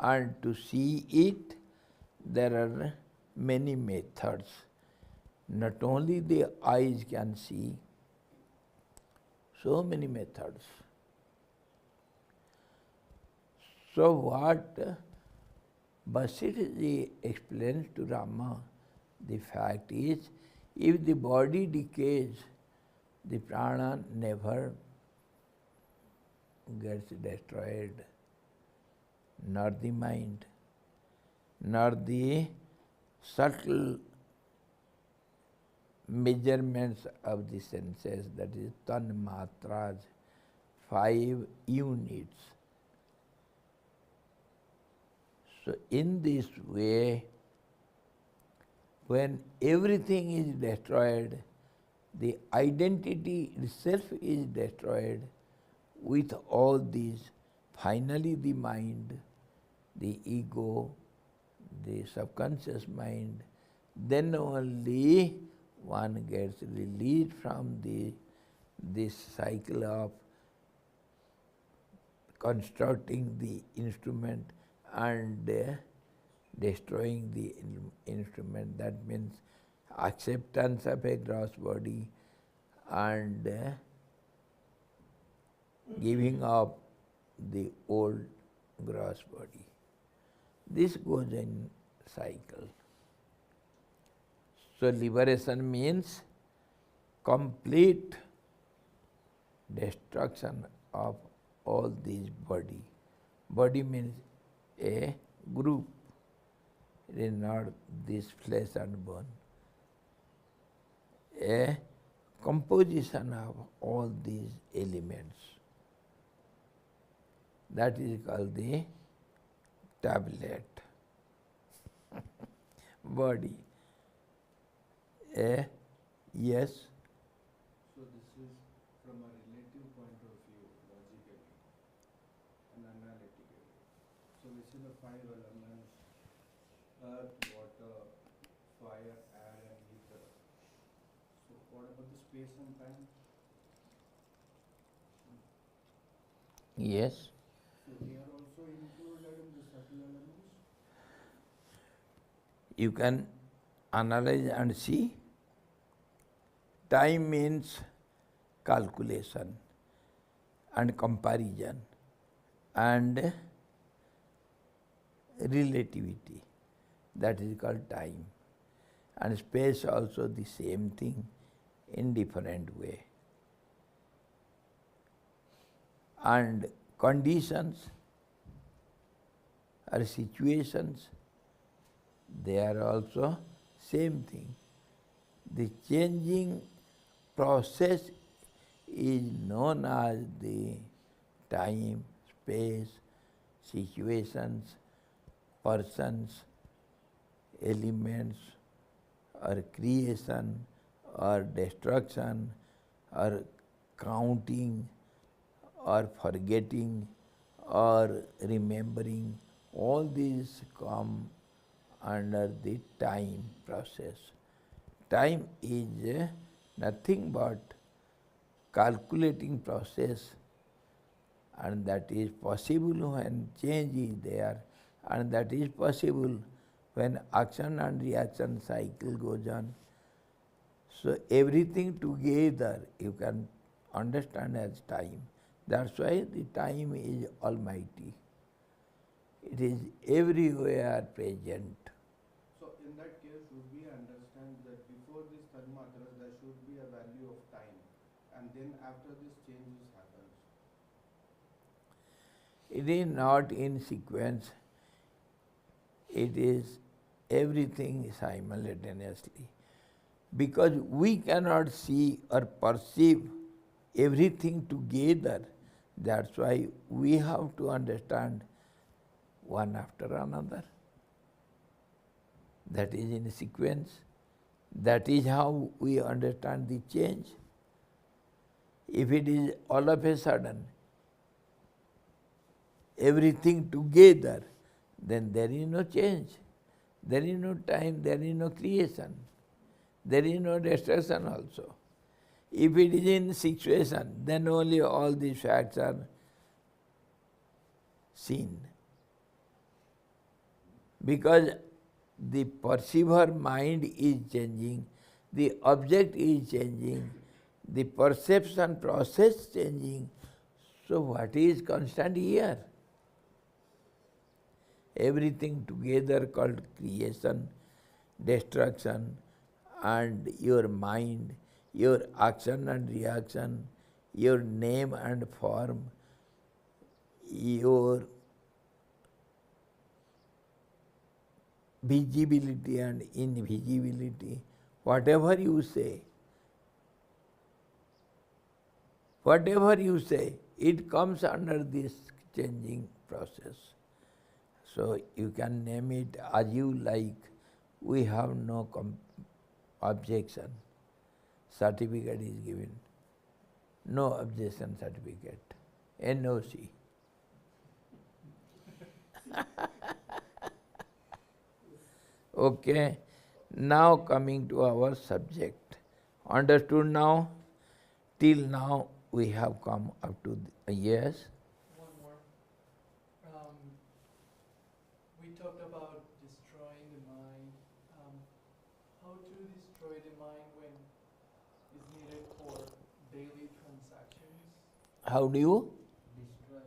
And to see it, there are many methods. Not only the eyes can see, so many methods. So what Vasishtha explains to Rama, the fact is, if the body decays, the prana never gets destroyed, not the mind, not the subtle measurements of the senses, that is tanmatras, 5 units. So in this way, when everything is destroyed, the identity itself is destroyed. With all these, finally the mind, the ego, the subconscious mind, then only one gets released from this cycle of constructing the instrument and destroying the instrument. That means acceptance of a gross body and giving up the old gross body. This goes in cycle. So liberation means complete destruction of all these body. Body means a group. It is not this flesh and bone. A composition of all these elements. That is called the tablet. Body. Yes. So this is from a relative point of view, logically and analytically. So we see the 5 elements: earth, water, fire, air and ether. So what about the space and time? Yes. So they are also included in the subtle elements? You can analyze and see. Time means calculation and comparison and relativity. That is called time. And space also the same thing in different way. And conditions or situations, they are also same thing. The changing process is known as the time, space, situations, persons, elements, or creation, or destruction, or counting, or forgetting, or remembering. All these come under the time process. Time is nothing but calculating process, and that is possible when change is there, and that is possible when action and reaction cycle goes on. So everything together you can understand as time. That's why the time is almighty. It is everywhere present. So in that case, should we understand that before this tanmatras there should be a value of time, and then after this changes happens? It is not in sequence. It is everything simultaneously. Because we cannot see or perceive everything together, that's why we have to understand one after another. That is in sequence. That is how we understand the change. If it is all of a sudden, everything together, then there is no change. There is no time, there is no creation. There is no destruction also. If it is in situation, then only all these facts are seen. Because the perceiver mind is changing, the object is changing, the perception process changing. So what is constant here? Everything together called creation, destruction, and your mind, your action and reaction, your name and form, your visibility and invisibility, whatever you say, it comes under this changing process. So you can name it as you like. We have no objection. Certificate is given. No objection certificate. NOC. Okay. Now coming to our subject. Understood now? Till now we have come up to yes. One more. We talked about destroying the mind. How to destroy the mind when it's needed for daily transactions? How do you?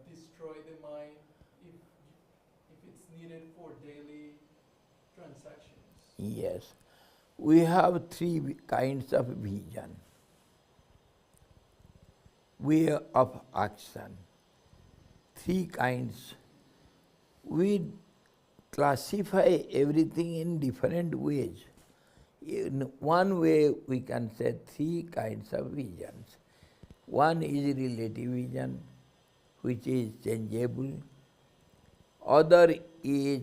Destroy the mind if it's needed for daily transactions. Yes. We have three kinds of vision. Way of action. Three kinds. We classify everything in different ways. In one way, we can say three kinds of visions. One is relative vision, which is changeable. Other is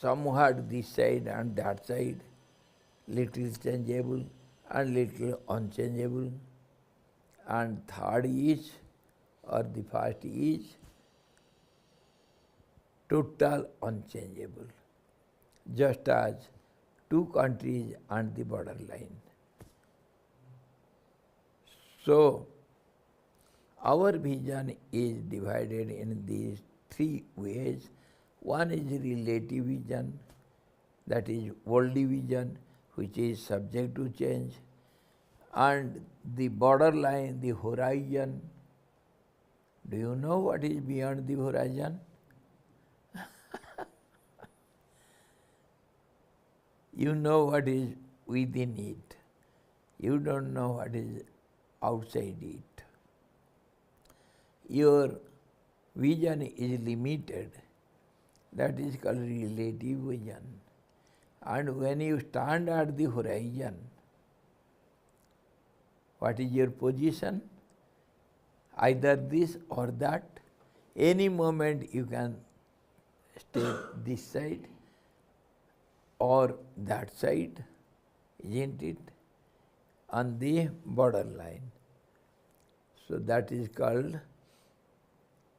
somewhat this side and that side, little changeable and little unchangeable. And third is, or the first is, total unchangeable, just as two countries and the borderline. So, our vision is divided in these three ways. One is relative vision, that is worldly vision, which is subject to change, and the borderline, the horizon. Do you know what is beyond the horizon? You know what is within it. You don't know what is outside it. Your vision is limited. That is called relative vision. And when you stand at the horizon, what is your position? Either this or that. Any moment you can stay this side or that side, isn't it? On the borderline. So that is called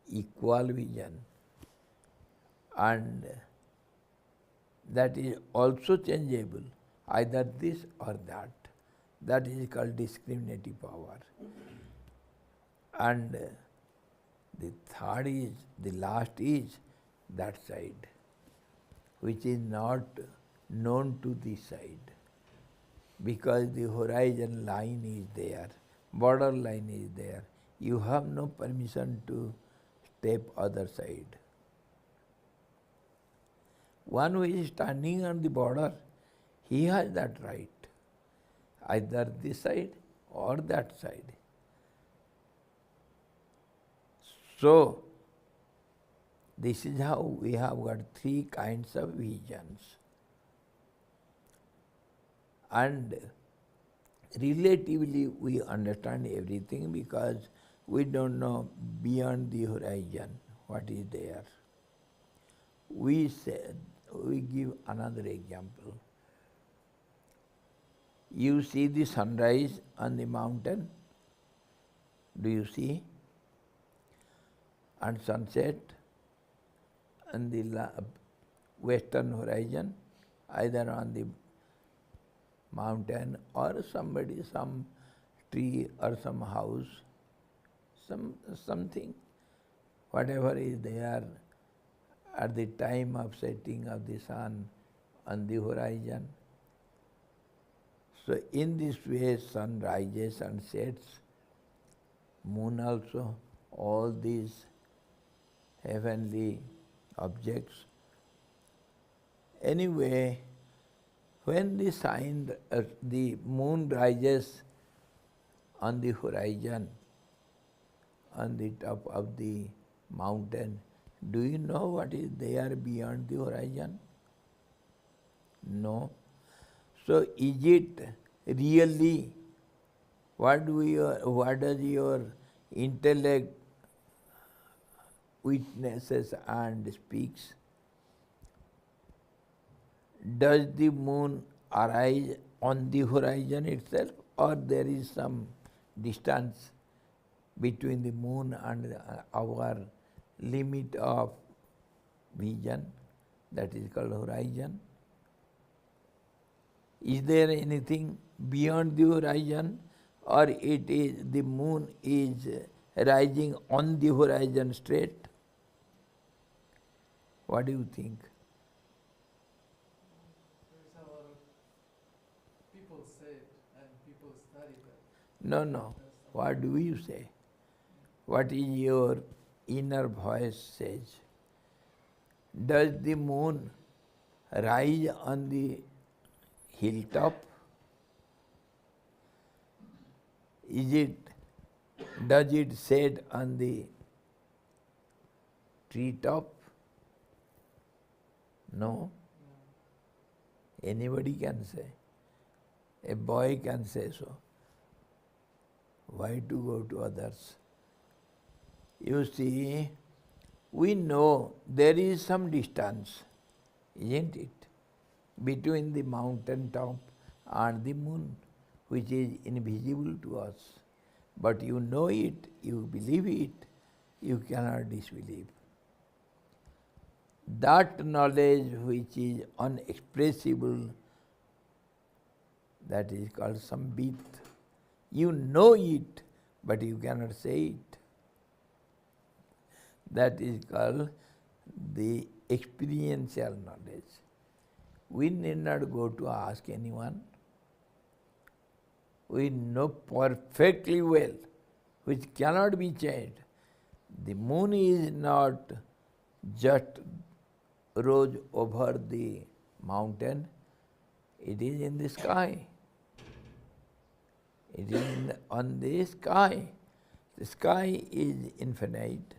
equal vision. And that is also changeable, either this or that. That is called discriminative power. And the third is, the last is that side, which is not known to this side, because the horizon line is there, border line is there. You have no permission to step other side. One who is standing on the border, he has that right, either this side or that side. So, this is how we have got three kinds of visions. And relatively we understand everything because we don't know beyond the horizon what is there. We give another example. You see the sunrise on the mountain, do you see? And sunset on the western horizon, either on the mountain or somebody, some tree or some house, something, whatever is there at the time of setting of the sun on the horizon. So in this way sun rises and sets, moon also, all these heavenly objects. Anyway, when the moon rises on the horizon, on the top of the mountain, do you know what is there beyond the horizon? No. So is it really what does your intellect witnesses and speaks? Does the moon arise on the horizon itself, or there is some distance between the moon and our limit of vision, that is called horizon? Is there anything beyond the horizon, or it is the moon is rising on the horizon straight? What do you think? There's a lot of people say it and people study that. No, no. What do you say? What is your inner voice says? Does the moon rise on the hilltop? Does it set on the treetop? No. Anybody can say. A boy can say so. Why to go to others? You see, we know there is some distance, isn't it, between the mountain top and the moon, which is invisible to us. But you know it, you believe it, you cannot disbelieve. That knowledge which is unexpressible, that is called sambit. You know it, but you cannot say it. That is called the experiential knowledge. We need not go to ask anyone. We know perfectly well, which cannot be changed. The moon is not just rose over the mountain, it is in the sky. It is on the sky. The sky is infinite.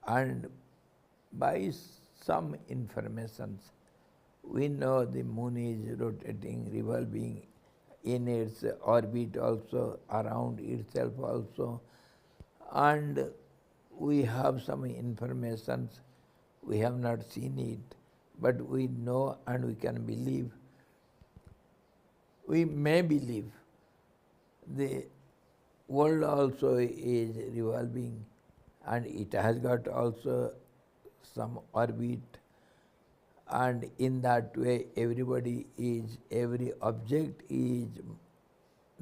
And by some informations, we know the moon is rotating, revolving in its orbit also, around itself also. And we have some informations, we have not seen it, but we know and we can believe. We may believe the world also is revolving and it has got also some orbit, and in that way every object is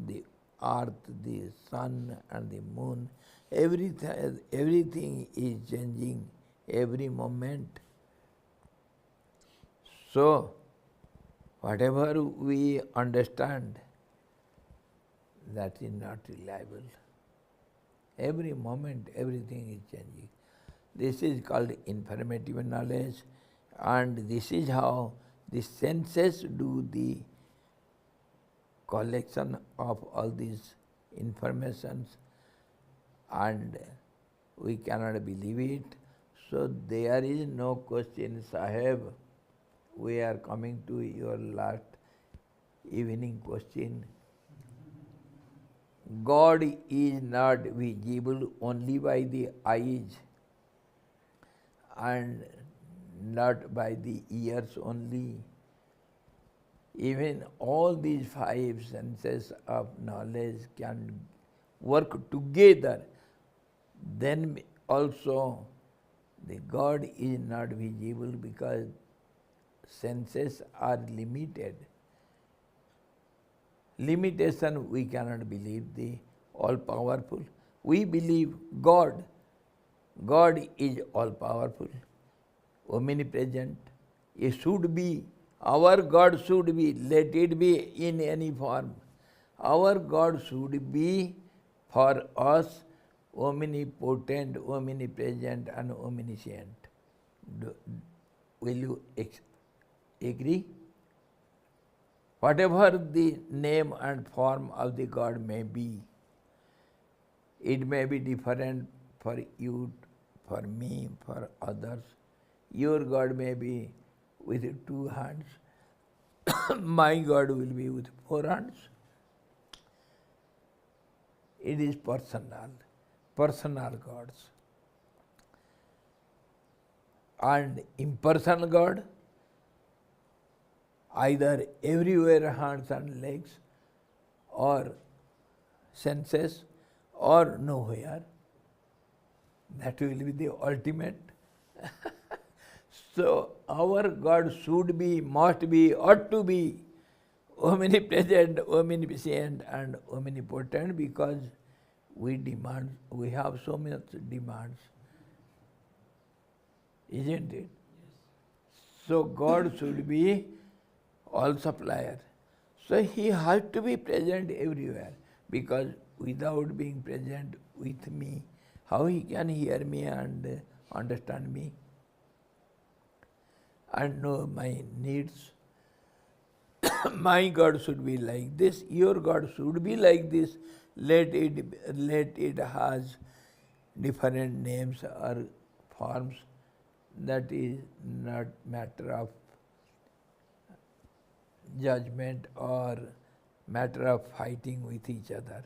the earth, the sun and the moon, everything is changing every moment. So, whatever we understand, that is not reliable. Every moment, everything is changing. This is called informative knowledge, and this is how the senses do the collection of all these informations, and we cannot believe it. So there is no question, Sahib. We are coming to your last evening question. God is not visible only by the eyes and not by the ears only. Even all these five senses of knowledge can work together. Then also the God is not visible because senses are limited. Limitation, we cannot believe the all-powerful. We believe God. God is all-powerful, omnipresent. It should be, our God should be, let it be in any form. Our God should be for us omnipotent, omnipresent and omniscient. Will you agree? Whatever the name and form of the God may be, It may be different for you, for me, for others. Your God may be with 2 hands. My God will be with 4 hands. It is personal gods. And impersonal God, either everywhere hands and legs, or senses, or nowhere. That will be the ultimate. So our God should be, must be, ought to be omnipresent, omniscient and omnipotent, because we have so much demands. Isn't it? So God should be all supplier. So He has to be present everywhere, because without being present with me, how He can hear me and understand me and know my needs? My God should be like this, your God should be like this. Let it has different names or forms. That is not matter of judgment or matter of fighting with each other.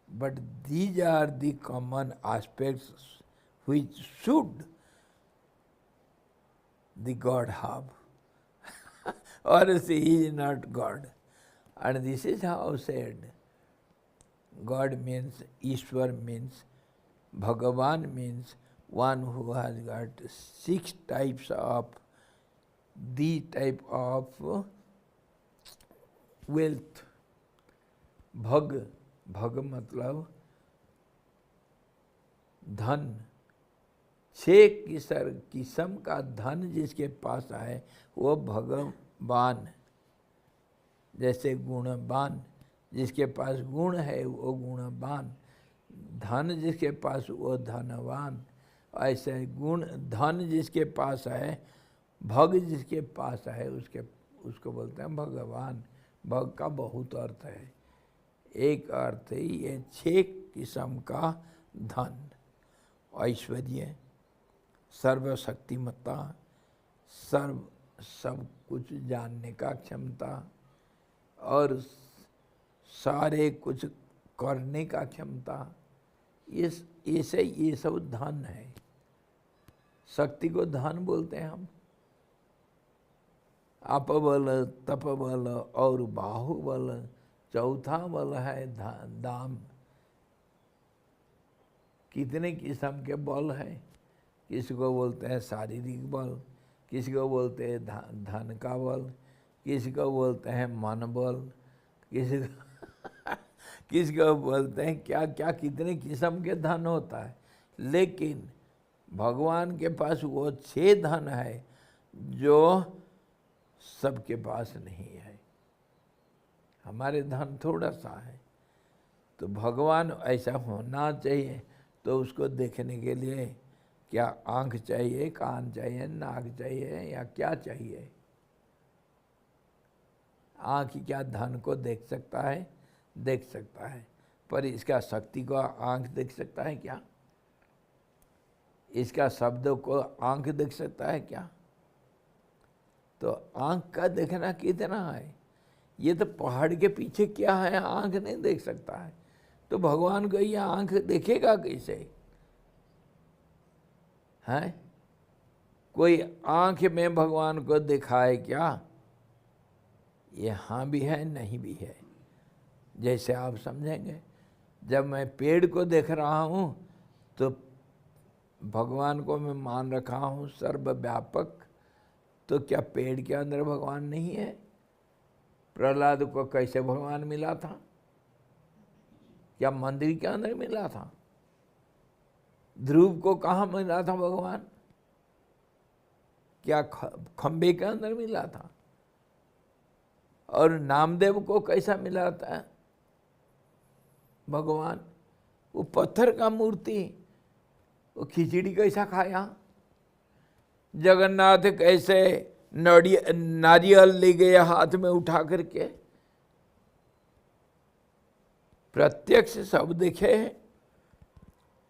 But these are the common aspects which should the God have. Or else He is not God. And this is how said. God means, Ishwar means, Bhagavan means one who has got 6 types of the type of wealth. Bhag मतलब धन, 6 किस्म का धन जिसके पास है वो भगवान। जैसे गुणवान, जिसके पास गुण है वो गुणवान, धन जिसके पास वो धनवान। ऐसे गुण धन जिसके पास है, भग जिसके पास है, उसको बोलते हैं भगवान। भग का बहुत अर्थ है। एक अर्थ ही ये 6 किस्म का धन, ऐश्वर्य, सर्वशक्तिमत्ता, सब कुछ जानने का क्षमता और सारे कुछ करने का क्षमता, ये सब धन है। शक्ति को धन बोलते हैं हम। अपबल, तपबल और बाहुबल, चौथा बल है दाम। कितने किस्म के बल है? किसी को बोलते हैं शारीरिक बल, किसी को बोलते हैं धन का बल, किसी को बोलते हैं मन बल, किसी को बोलते हैं क्या क्या, कितने किस्म के धन होता है। लेकिन भगवान के पास वो 6 धन है जो सबके पास नहीं है। हमारे धन थोड़ा सा है। तो भगवान ऐसा होना चाहिए। तो उसको देखने के लिए क्या आँख चाहिए, कान चाहिए, नाक चाहिए या क्या चाहिए? आँख क्या धन को देख सकता है? देख सकता है। पर इसका शक्ति को आँख देख सकता है क्या? इसका शब्दों को आँख देख सकता है क्या? तो आँख का देखना कितना है? ये तो पहाड़ के पीछे क्या है, आँख नहीं देख सकता है। तो भगवान को ये आँख देखेगा कैसे? है कोई आँख में भगवान को दिखाए क्या? ये हाँ भी है, नहीं भी है। जैसे आप समझेंगे, जब मैं पेड़ को देख रहा हूँ तो भगवान को मैं मान रखा हूँ सर्वव्यापक। तो क्या पेड़ के अंदर भगवान नहीं है? प्रहलाद को कैसे भगवान मिला था? क्या मंदिर के अंदर मिला था? ध्रुव को कहाँ मिला था भगवान? क्या खंबे के अंदर मिला था? और नामदेव को कैसा मिला था भगवान? वो पत्थर का मूर्ति, वो खिचड़ी कैसा खाया? जगन्नाथ कैसे नारियल ले गए हाथ में उठा करके? प्रत्यक्ष सब देखे,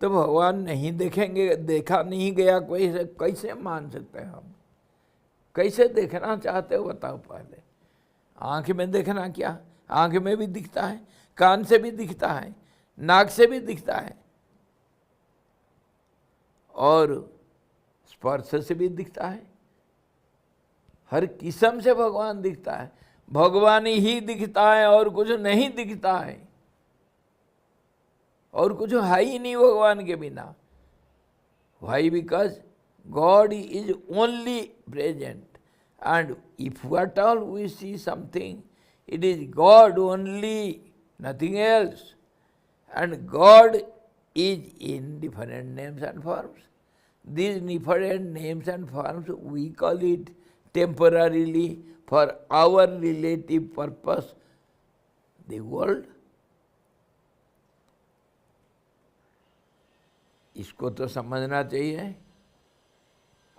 तो भगवान नहीं देखेंगे, देखा नहीं गया कोई से कैसे मान सकते हैं हम? कैसे देखना चाहते हो बताओ पहले। आँख में देखना क्या? आँख में भी दिखता है, कान से भी दिखता है, नाक से भी दिखता है, और स्पर्श से भी दिखता है। हर किस्म से भगवान दिखता है। भगवान ही दिखता है और कुछ नहीं दिखता है, और कुछ है ही नहीं भगवान के बिना। Why? Because God is only present, and if at all we see something, it is God only, nothing else. And God is in different names and forms. These different names and forms, we call it temporarily for our relative purpose, the world. इसको तो समझना चाहिए।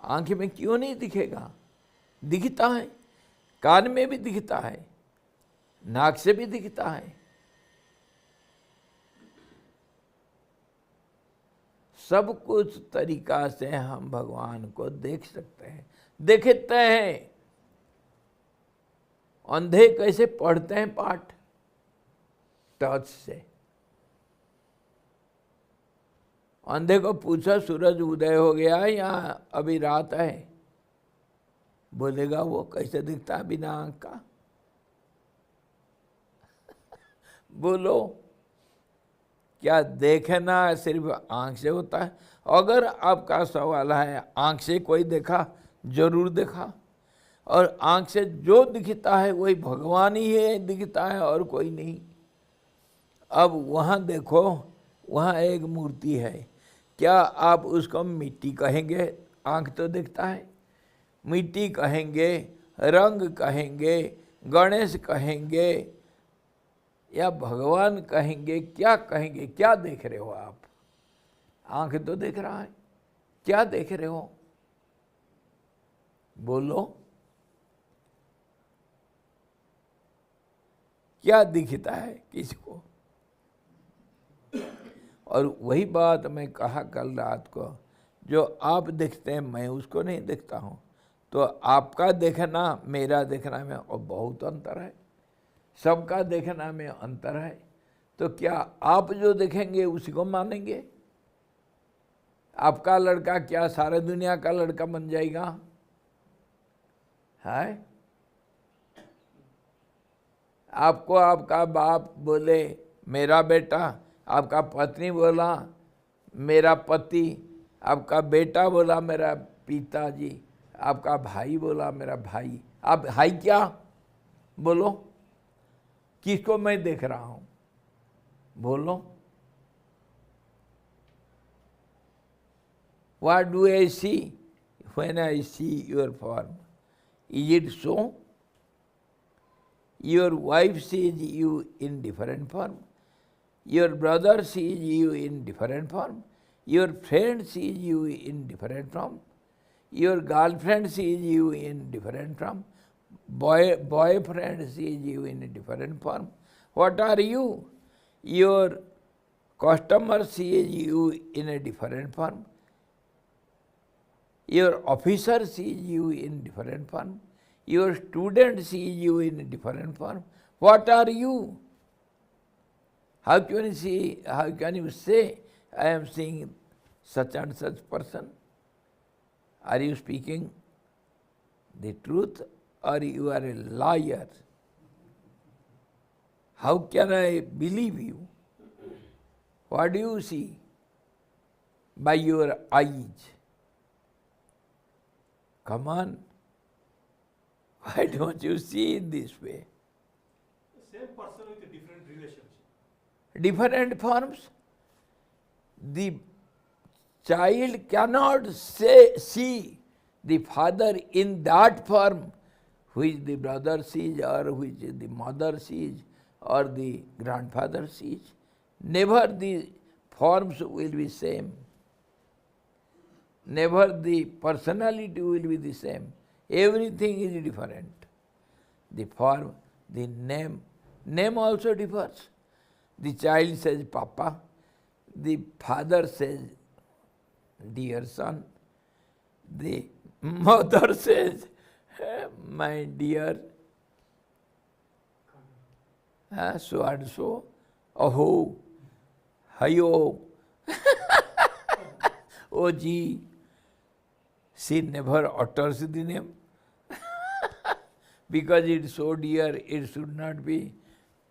आंख में क्यों नहीं दिखेगा? दिखता है, कान में भी दिखता है, नाक से भी दिखता है। सब कुछ तरीका से हम भगवान को देख सकते हैं, देखते हैं। अंधे कैसे पढ़ते हैं पाठ? टच से। अंधे को पूछा सूरज उदय हो गया या अभी रात है, बोलेगा वो कैसे दिखता है बिना आंख का? बोलो, क्या देखना सिर्फ आंख से होता है? अगर आपका सवाल है आंख से कोई देखा, जरूर देखा, और आंख से जो दिखता है वही भगवान ही है, दिखता है और कोई नहीं। अब वहाँ देखो, वहाँ एक मूर्ति है, क्या आप उसको मिट्टी कहेंगे? आंख तो दिखता है। मिट्टी कहेंगे, रंग कहेंगे, गणेश कहेंगे या भगवान कहेंगे? क्या कहेंगे? क्या देख रहे हो आप? आंख तो देख रहा है, क्या देख रहे हो? बोलो, क्या दिखता है किसको? और वही बात मैं कहा कल रात को, जो आप देखते हैं मैं उसको नहीं देखता हूँ, तो आपका देखना मेरा देखना में और बहुत अंतर है, सबका देखना में अंतर है। तो क्या आप जो देखेंगे उसी को मानेंगे? आपका लड़का क्या सारे दुनिया का लड़का बन जाएगा? है? आपको आपका बाप बोले मेरा बेटा, आपका पत्नी बोला मेरा पति, आपका बेटा बोला मेरा पिताजी, आपका भाई बोला मेरा भाई, आप भाई क्या? बोलो, किसको मैं देख रहा हूं? बोलो, what do I see when I see your form? Is it so? Your wife sees you in different form. Your brother sees you in different form. Your friend sees you in different form. Your girlfriend sees you in different form. Boyfriend sees you in a different form. What are you? Your customer sees you in a different form. Your officer sees you in different form. Your student sees you in a different form. What are you? How can you say, I am seeing such and such person? Are you speaking the truth or you are a liar? How can I believe you? What do you see? By your eyes. Come on. Why don't you see in this way? The same person with a different relationship. Different forms. The child cannot see the father in that form which the brother sees or which the mother sees or the grandfather sees. Never the forms will be same. Never the personality will be the same. Everything is different. The form, the name also differs. The child says Papa, The father says, dear son. The mother says, my dear so and so. Aho, hayo. Oh gee. She never utters the name. Because it's so dear, it should not be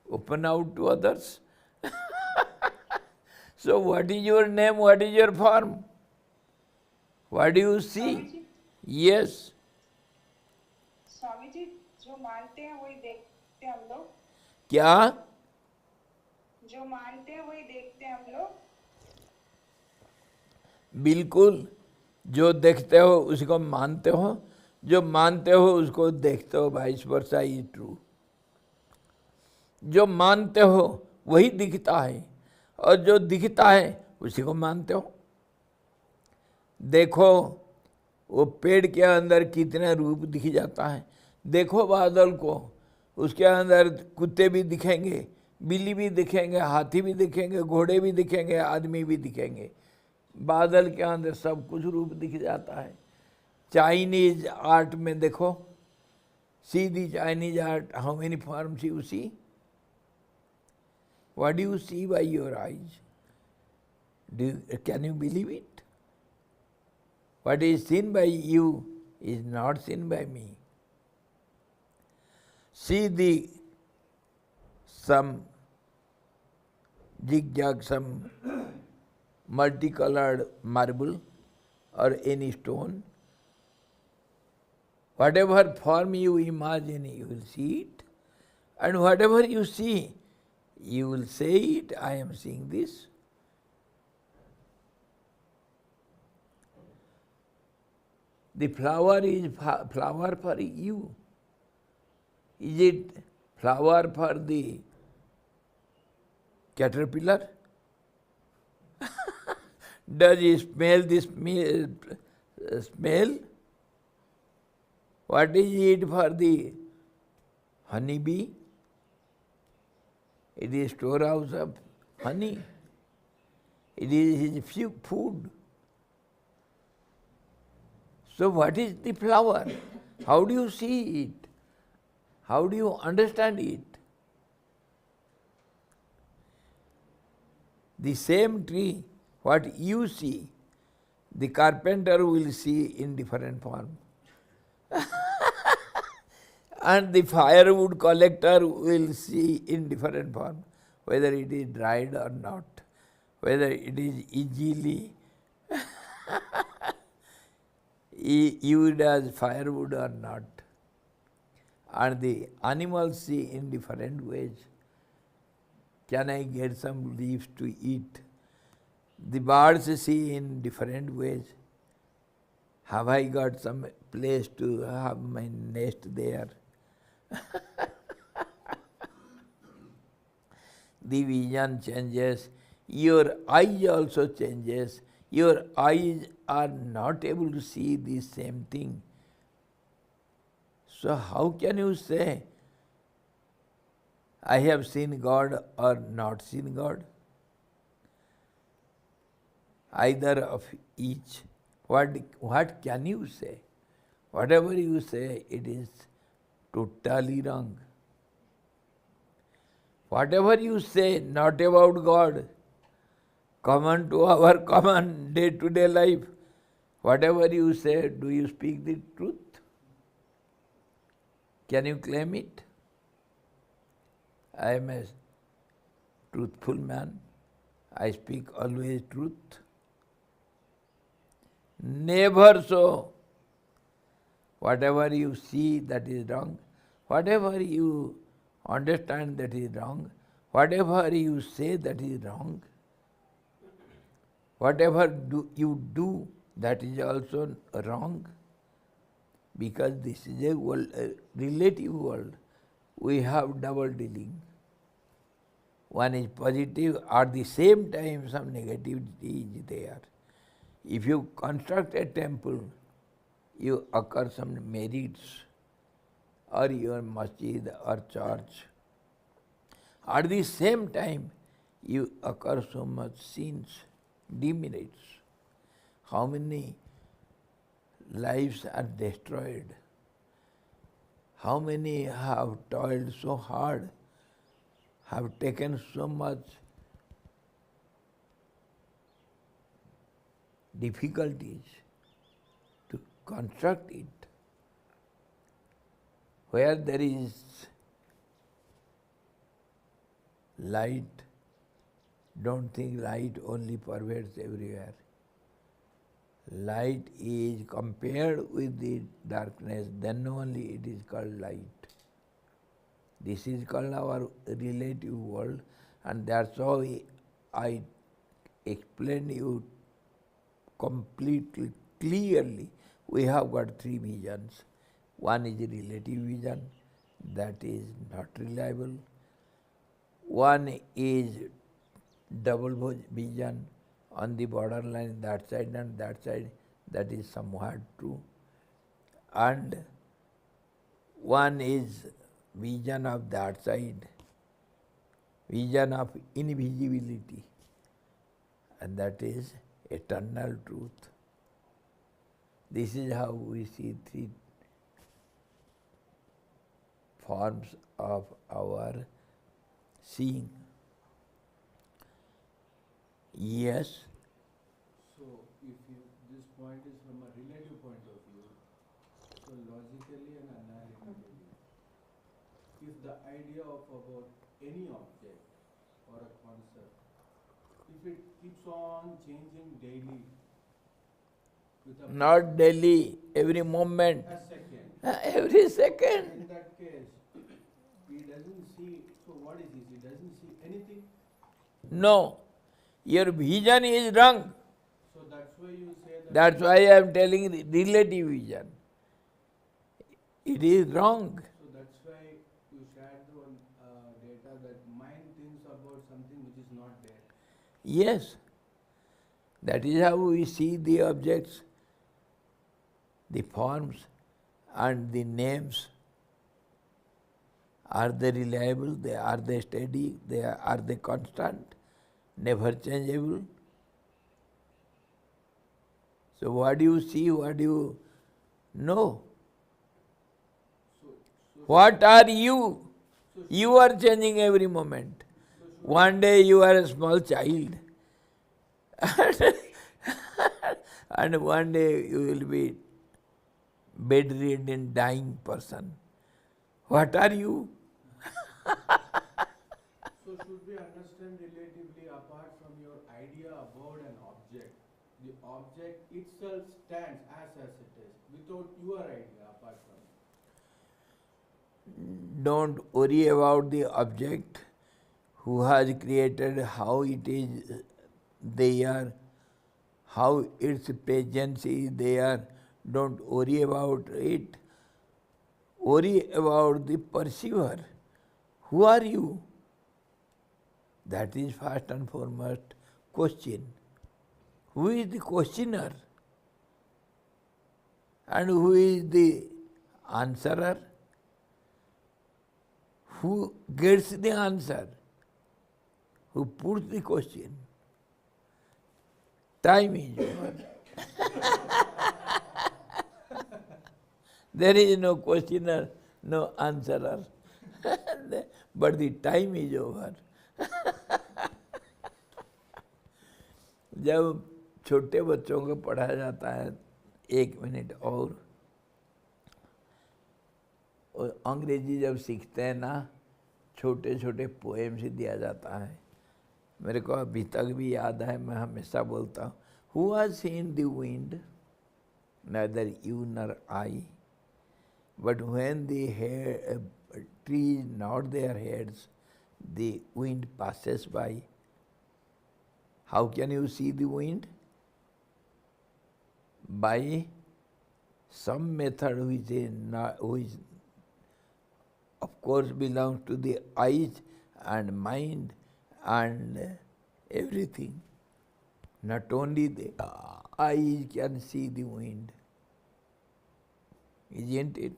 open out to others. So what is your name? What is your form? What do you see? Swami ji, Yes. Swami ji जो मानते हैं वही देखते हैं हम लोग, क्या? जो मानते हैं वही देखते हैं हम लोग। बिल्कुल। जो देखते हो उसको मानते हो, जो मानते हो उसको देखते हो, वाइस वर्सा इज ट्रू। जो मानते हो वही दिखता है, और जो दिखता है उसी को मानते हो। देखो वो पेड़ के अंदर कितने रूप दिख जाता है। देखो बादल को, उसके अंदर कुत्ते भी दिखेंगे, बिल्ली भी दिखेंगे, हाथी भी दिखेंगे, घोड़े भी दिखेंगे, आदमी भी दिखेंगे। बादल के अंदर सब कुछ रूप दिख जाता है। चाइनीज आर्ट में देखो, see the Chinese art, how many forms you see? What do you see by your eyes? Can you believe it? What is seen by you is not seen by me. See some zigzag, some multicolored marble or any stone. Whatever form you imagine, you will see it. And whatever you see, you will say it, I am seeing this. The flower is flower for you. Is it flower for the caterpillar? Does it smell the smell? What is it for the honeybee? It is storehouse of honey. It is his food. So what is the flower? How do you see it? How do you understand it? The same tree, what you see, the carpenter will see in different form. And the firewood collector will see in different form, whether it is dried or not, whether it is easily used as firewood or not. And the animals see in different ways. Can I get some leaves to eat? The birds see in different ways. Have I got some place to have my nest there? The vision changes, your eyes also changes. Your eyes are not able to see the same thing. So how can you say, I have seen God or not seen God? Either of each. What can you say? Whatever you say, it is totally wrong. Whatever you say not about God, common to our common day-to-day life, whatever you say, do you speak the truth? Can you claim it? I am a truthful man. I speak always truth. Never so. Whatever you see, that is wrong. Whatever you understand, that is wrong. Whatever you say, that is wrong. Whatever you do, that is also wrong. Because this is a world, a relative world. We have double dealing. One is positive, at the same time some negativity is there. If you construct a temple, you occur some merits, or your masjid or church. At the same time, you occur so much sins, demerits. How many lives are destroyed? How many have toiled so hard, have taken so much difficulties to construct it? Where there is light, don't think light only pervades everywhere. Light is compared with the darkness, then only it is called light. This is called our relative world, and that's how I explained you completely, clearly. We have got three visions. One is relative vision, that is not reliable. One is double vision, on the borderline, that side and that side, that is somewhat true. And one is vision of that side, vision of invisibility, and that is eternal truth. This is how we see three forms of our seeing. Yes. So if this point is from a relative point of view, so logically and analytically, if the idea of about any object or a concept, if it keeps on changing daily with a Not daily, every moment, a second, every second. in that case, he doesn't see, so what is this? He doesn't see anything. No, your vision is wrong. So that's why you say that. That's why I am telling relative vision. It is wrong. So that's why you shared the one data that mind thinks about something which is not there. Yes, that is how we see the objects, the forms and the names. Are they reliable? Are they steady? Are they constant? Never changeable? So what do you see? What do you know? What are you? You are changing every moment. One day you are a small child, and one day you will be bedridden, dying person. What are you? So should we understand relatively apart from your idea about an object, the object itself stands as it is, without your idea apart from it? Don't worry about the object, who has created, how it is there, how its presence is there. Don't worry about it. Worry about the perceiver. Who are you? That is first and foremost question. Who is the questioner? And who is the answerer? Who gets the answer? Who puts the question? Time is over. There is no questioner, no answerer. But the time is over. जब छोटे बच्चों को पढ़ाया जाता है 1 minute और अंग्रेजी जब सीखते हैं ना, छोटे छोटे पोएम से दिया जाता है. मेरे को अभी तक भी याद है, मैं हमेशा बोलता हूँ, Who has seen the wind? Neither you nor I. But when the trees nod their heads, the wind passes by. How can you see the wind? By some method which of course belongs to the eyes and mind and everything. Not only the eyes can see the wind, isn't it?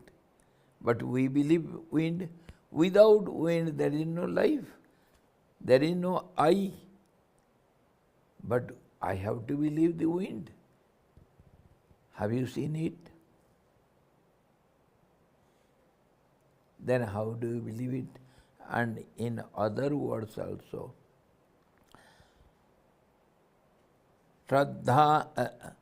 But we believe wind. Without wind there is no life. There is no I, but I have to believe the wind. Have you seen it? Then how do you believe it? And in other words also, Shraddha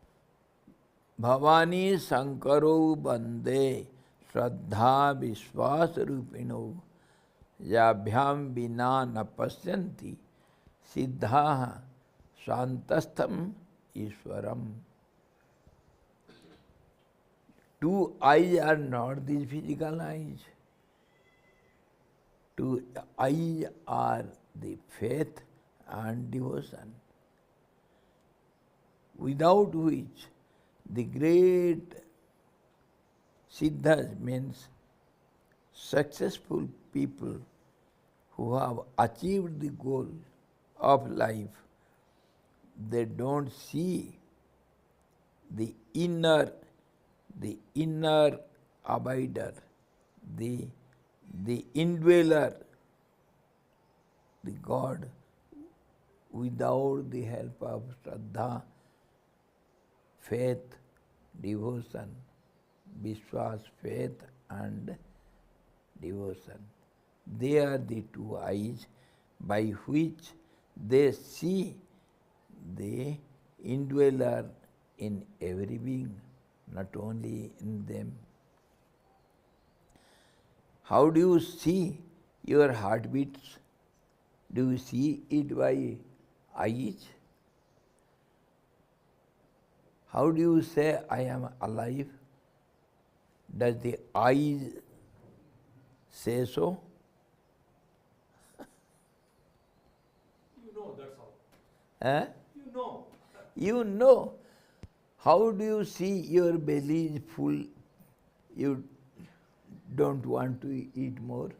Bhavani Sankaro Bande Shraddha Vishwas Rupino Yabhyam Vina Napasyanti Siddha Shantastham Ishwaram. Two eyes are not these physical eyes. Two eyes are the faith and devotion, without which the great siddhas, means successful people who have achieved the goal of life, they don't see the inner abider, the indweller, the God, without the help of Shraddha, faith, devotion, Vishwas, faith and devotion. They are the two eyes by which they see the indweller in every being, not only in them. How do you see your heartbeats? Do you see it by eyes? How do you say, I am alive? Does the eyes say so? You know, that's all. Eh? You know. You know. How do you see your belly is full? You don't want to eat more?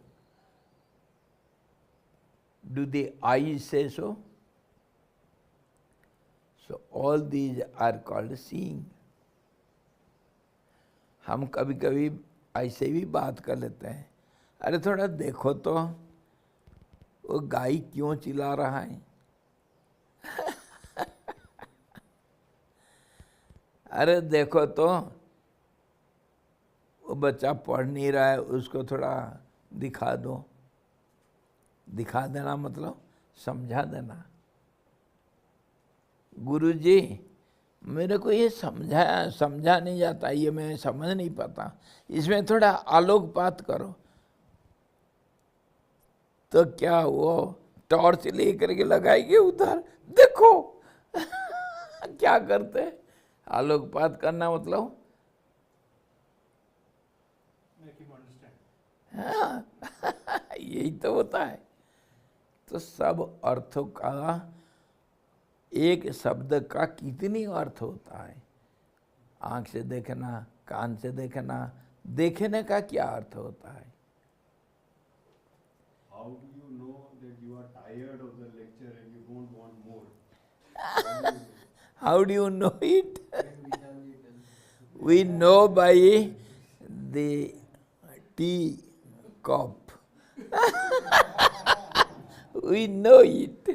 Do the eyes say so? So all these are called seeing. हम कभी कभी ऐसे भी बात कर लेते हैं, अरे थोड़ा देखो तो वो गाय क्यों चिल्ला रहा है। अरे देखो तो वो बच्चा पढ़ नहीं रहा है, उसको थोड़ा दिखा दो। दिखा देना मतलब समझा देना। गुरुजी मेरे को ये समझा नहीं जाता, ये मैं समझ नहीं पाता, इसमें थोड़ा आलोकपात करो। तो क्या वो टॉर्च लेकर के लगाएंगे उधर, देखो। क्या करते हैं? आलोकपात करना मतलब Make him understand. हाँ, यही तो होता है। तो सब अर्थों का, एक शब्द का कितनी अर्थ होता है। आँख से देखना, कान से देखना, देखने का क्या अर्थ होता है। How do you know that you are tired of the lecture and you don't want more? How do you know it? We know by the tea cup. We know it.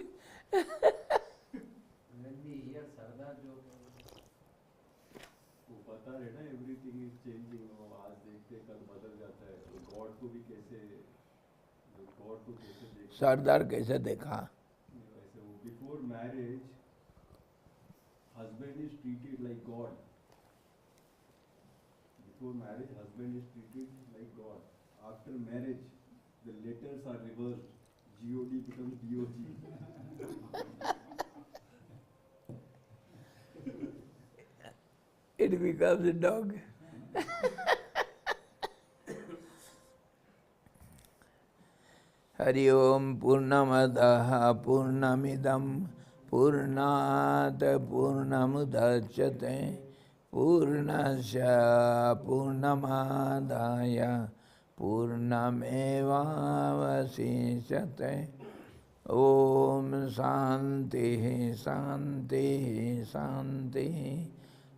वो बता रहे ना, everything is changing. आज देखते कल बदल जाता है। तो गॉड को भी कैसे देखा? सरदार कैसे देखा? वैसे वो before marriage husband is treated like God. Before marriage, husband is treated like God. After marriage, the letters are reversed. God becomes Dog. It becomes a dog. Hari Om Purnamadaha Purnamidam Purnat Purnamudachyate Purnasya Purnamadaya Purnamevavasishyate. Om Shanti Shanti Shanti.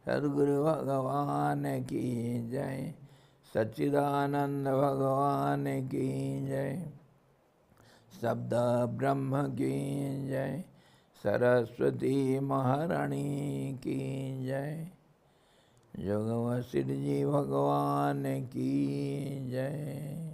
सद्गुरु भगवान की जय, सच्चिदानंद भगवान की जय, शब्द ब्रह्म की जय, सरस्वती महारानी की जय, जगत सिर जी भगवान की जय।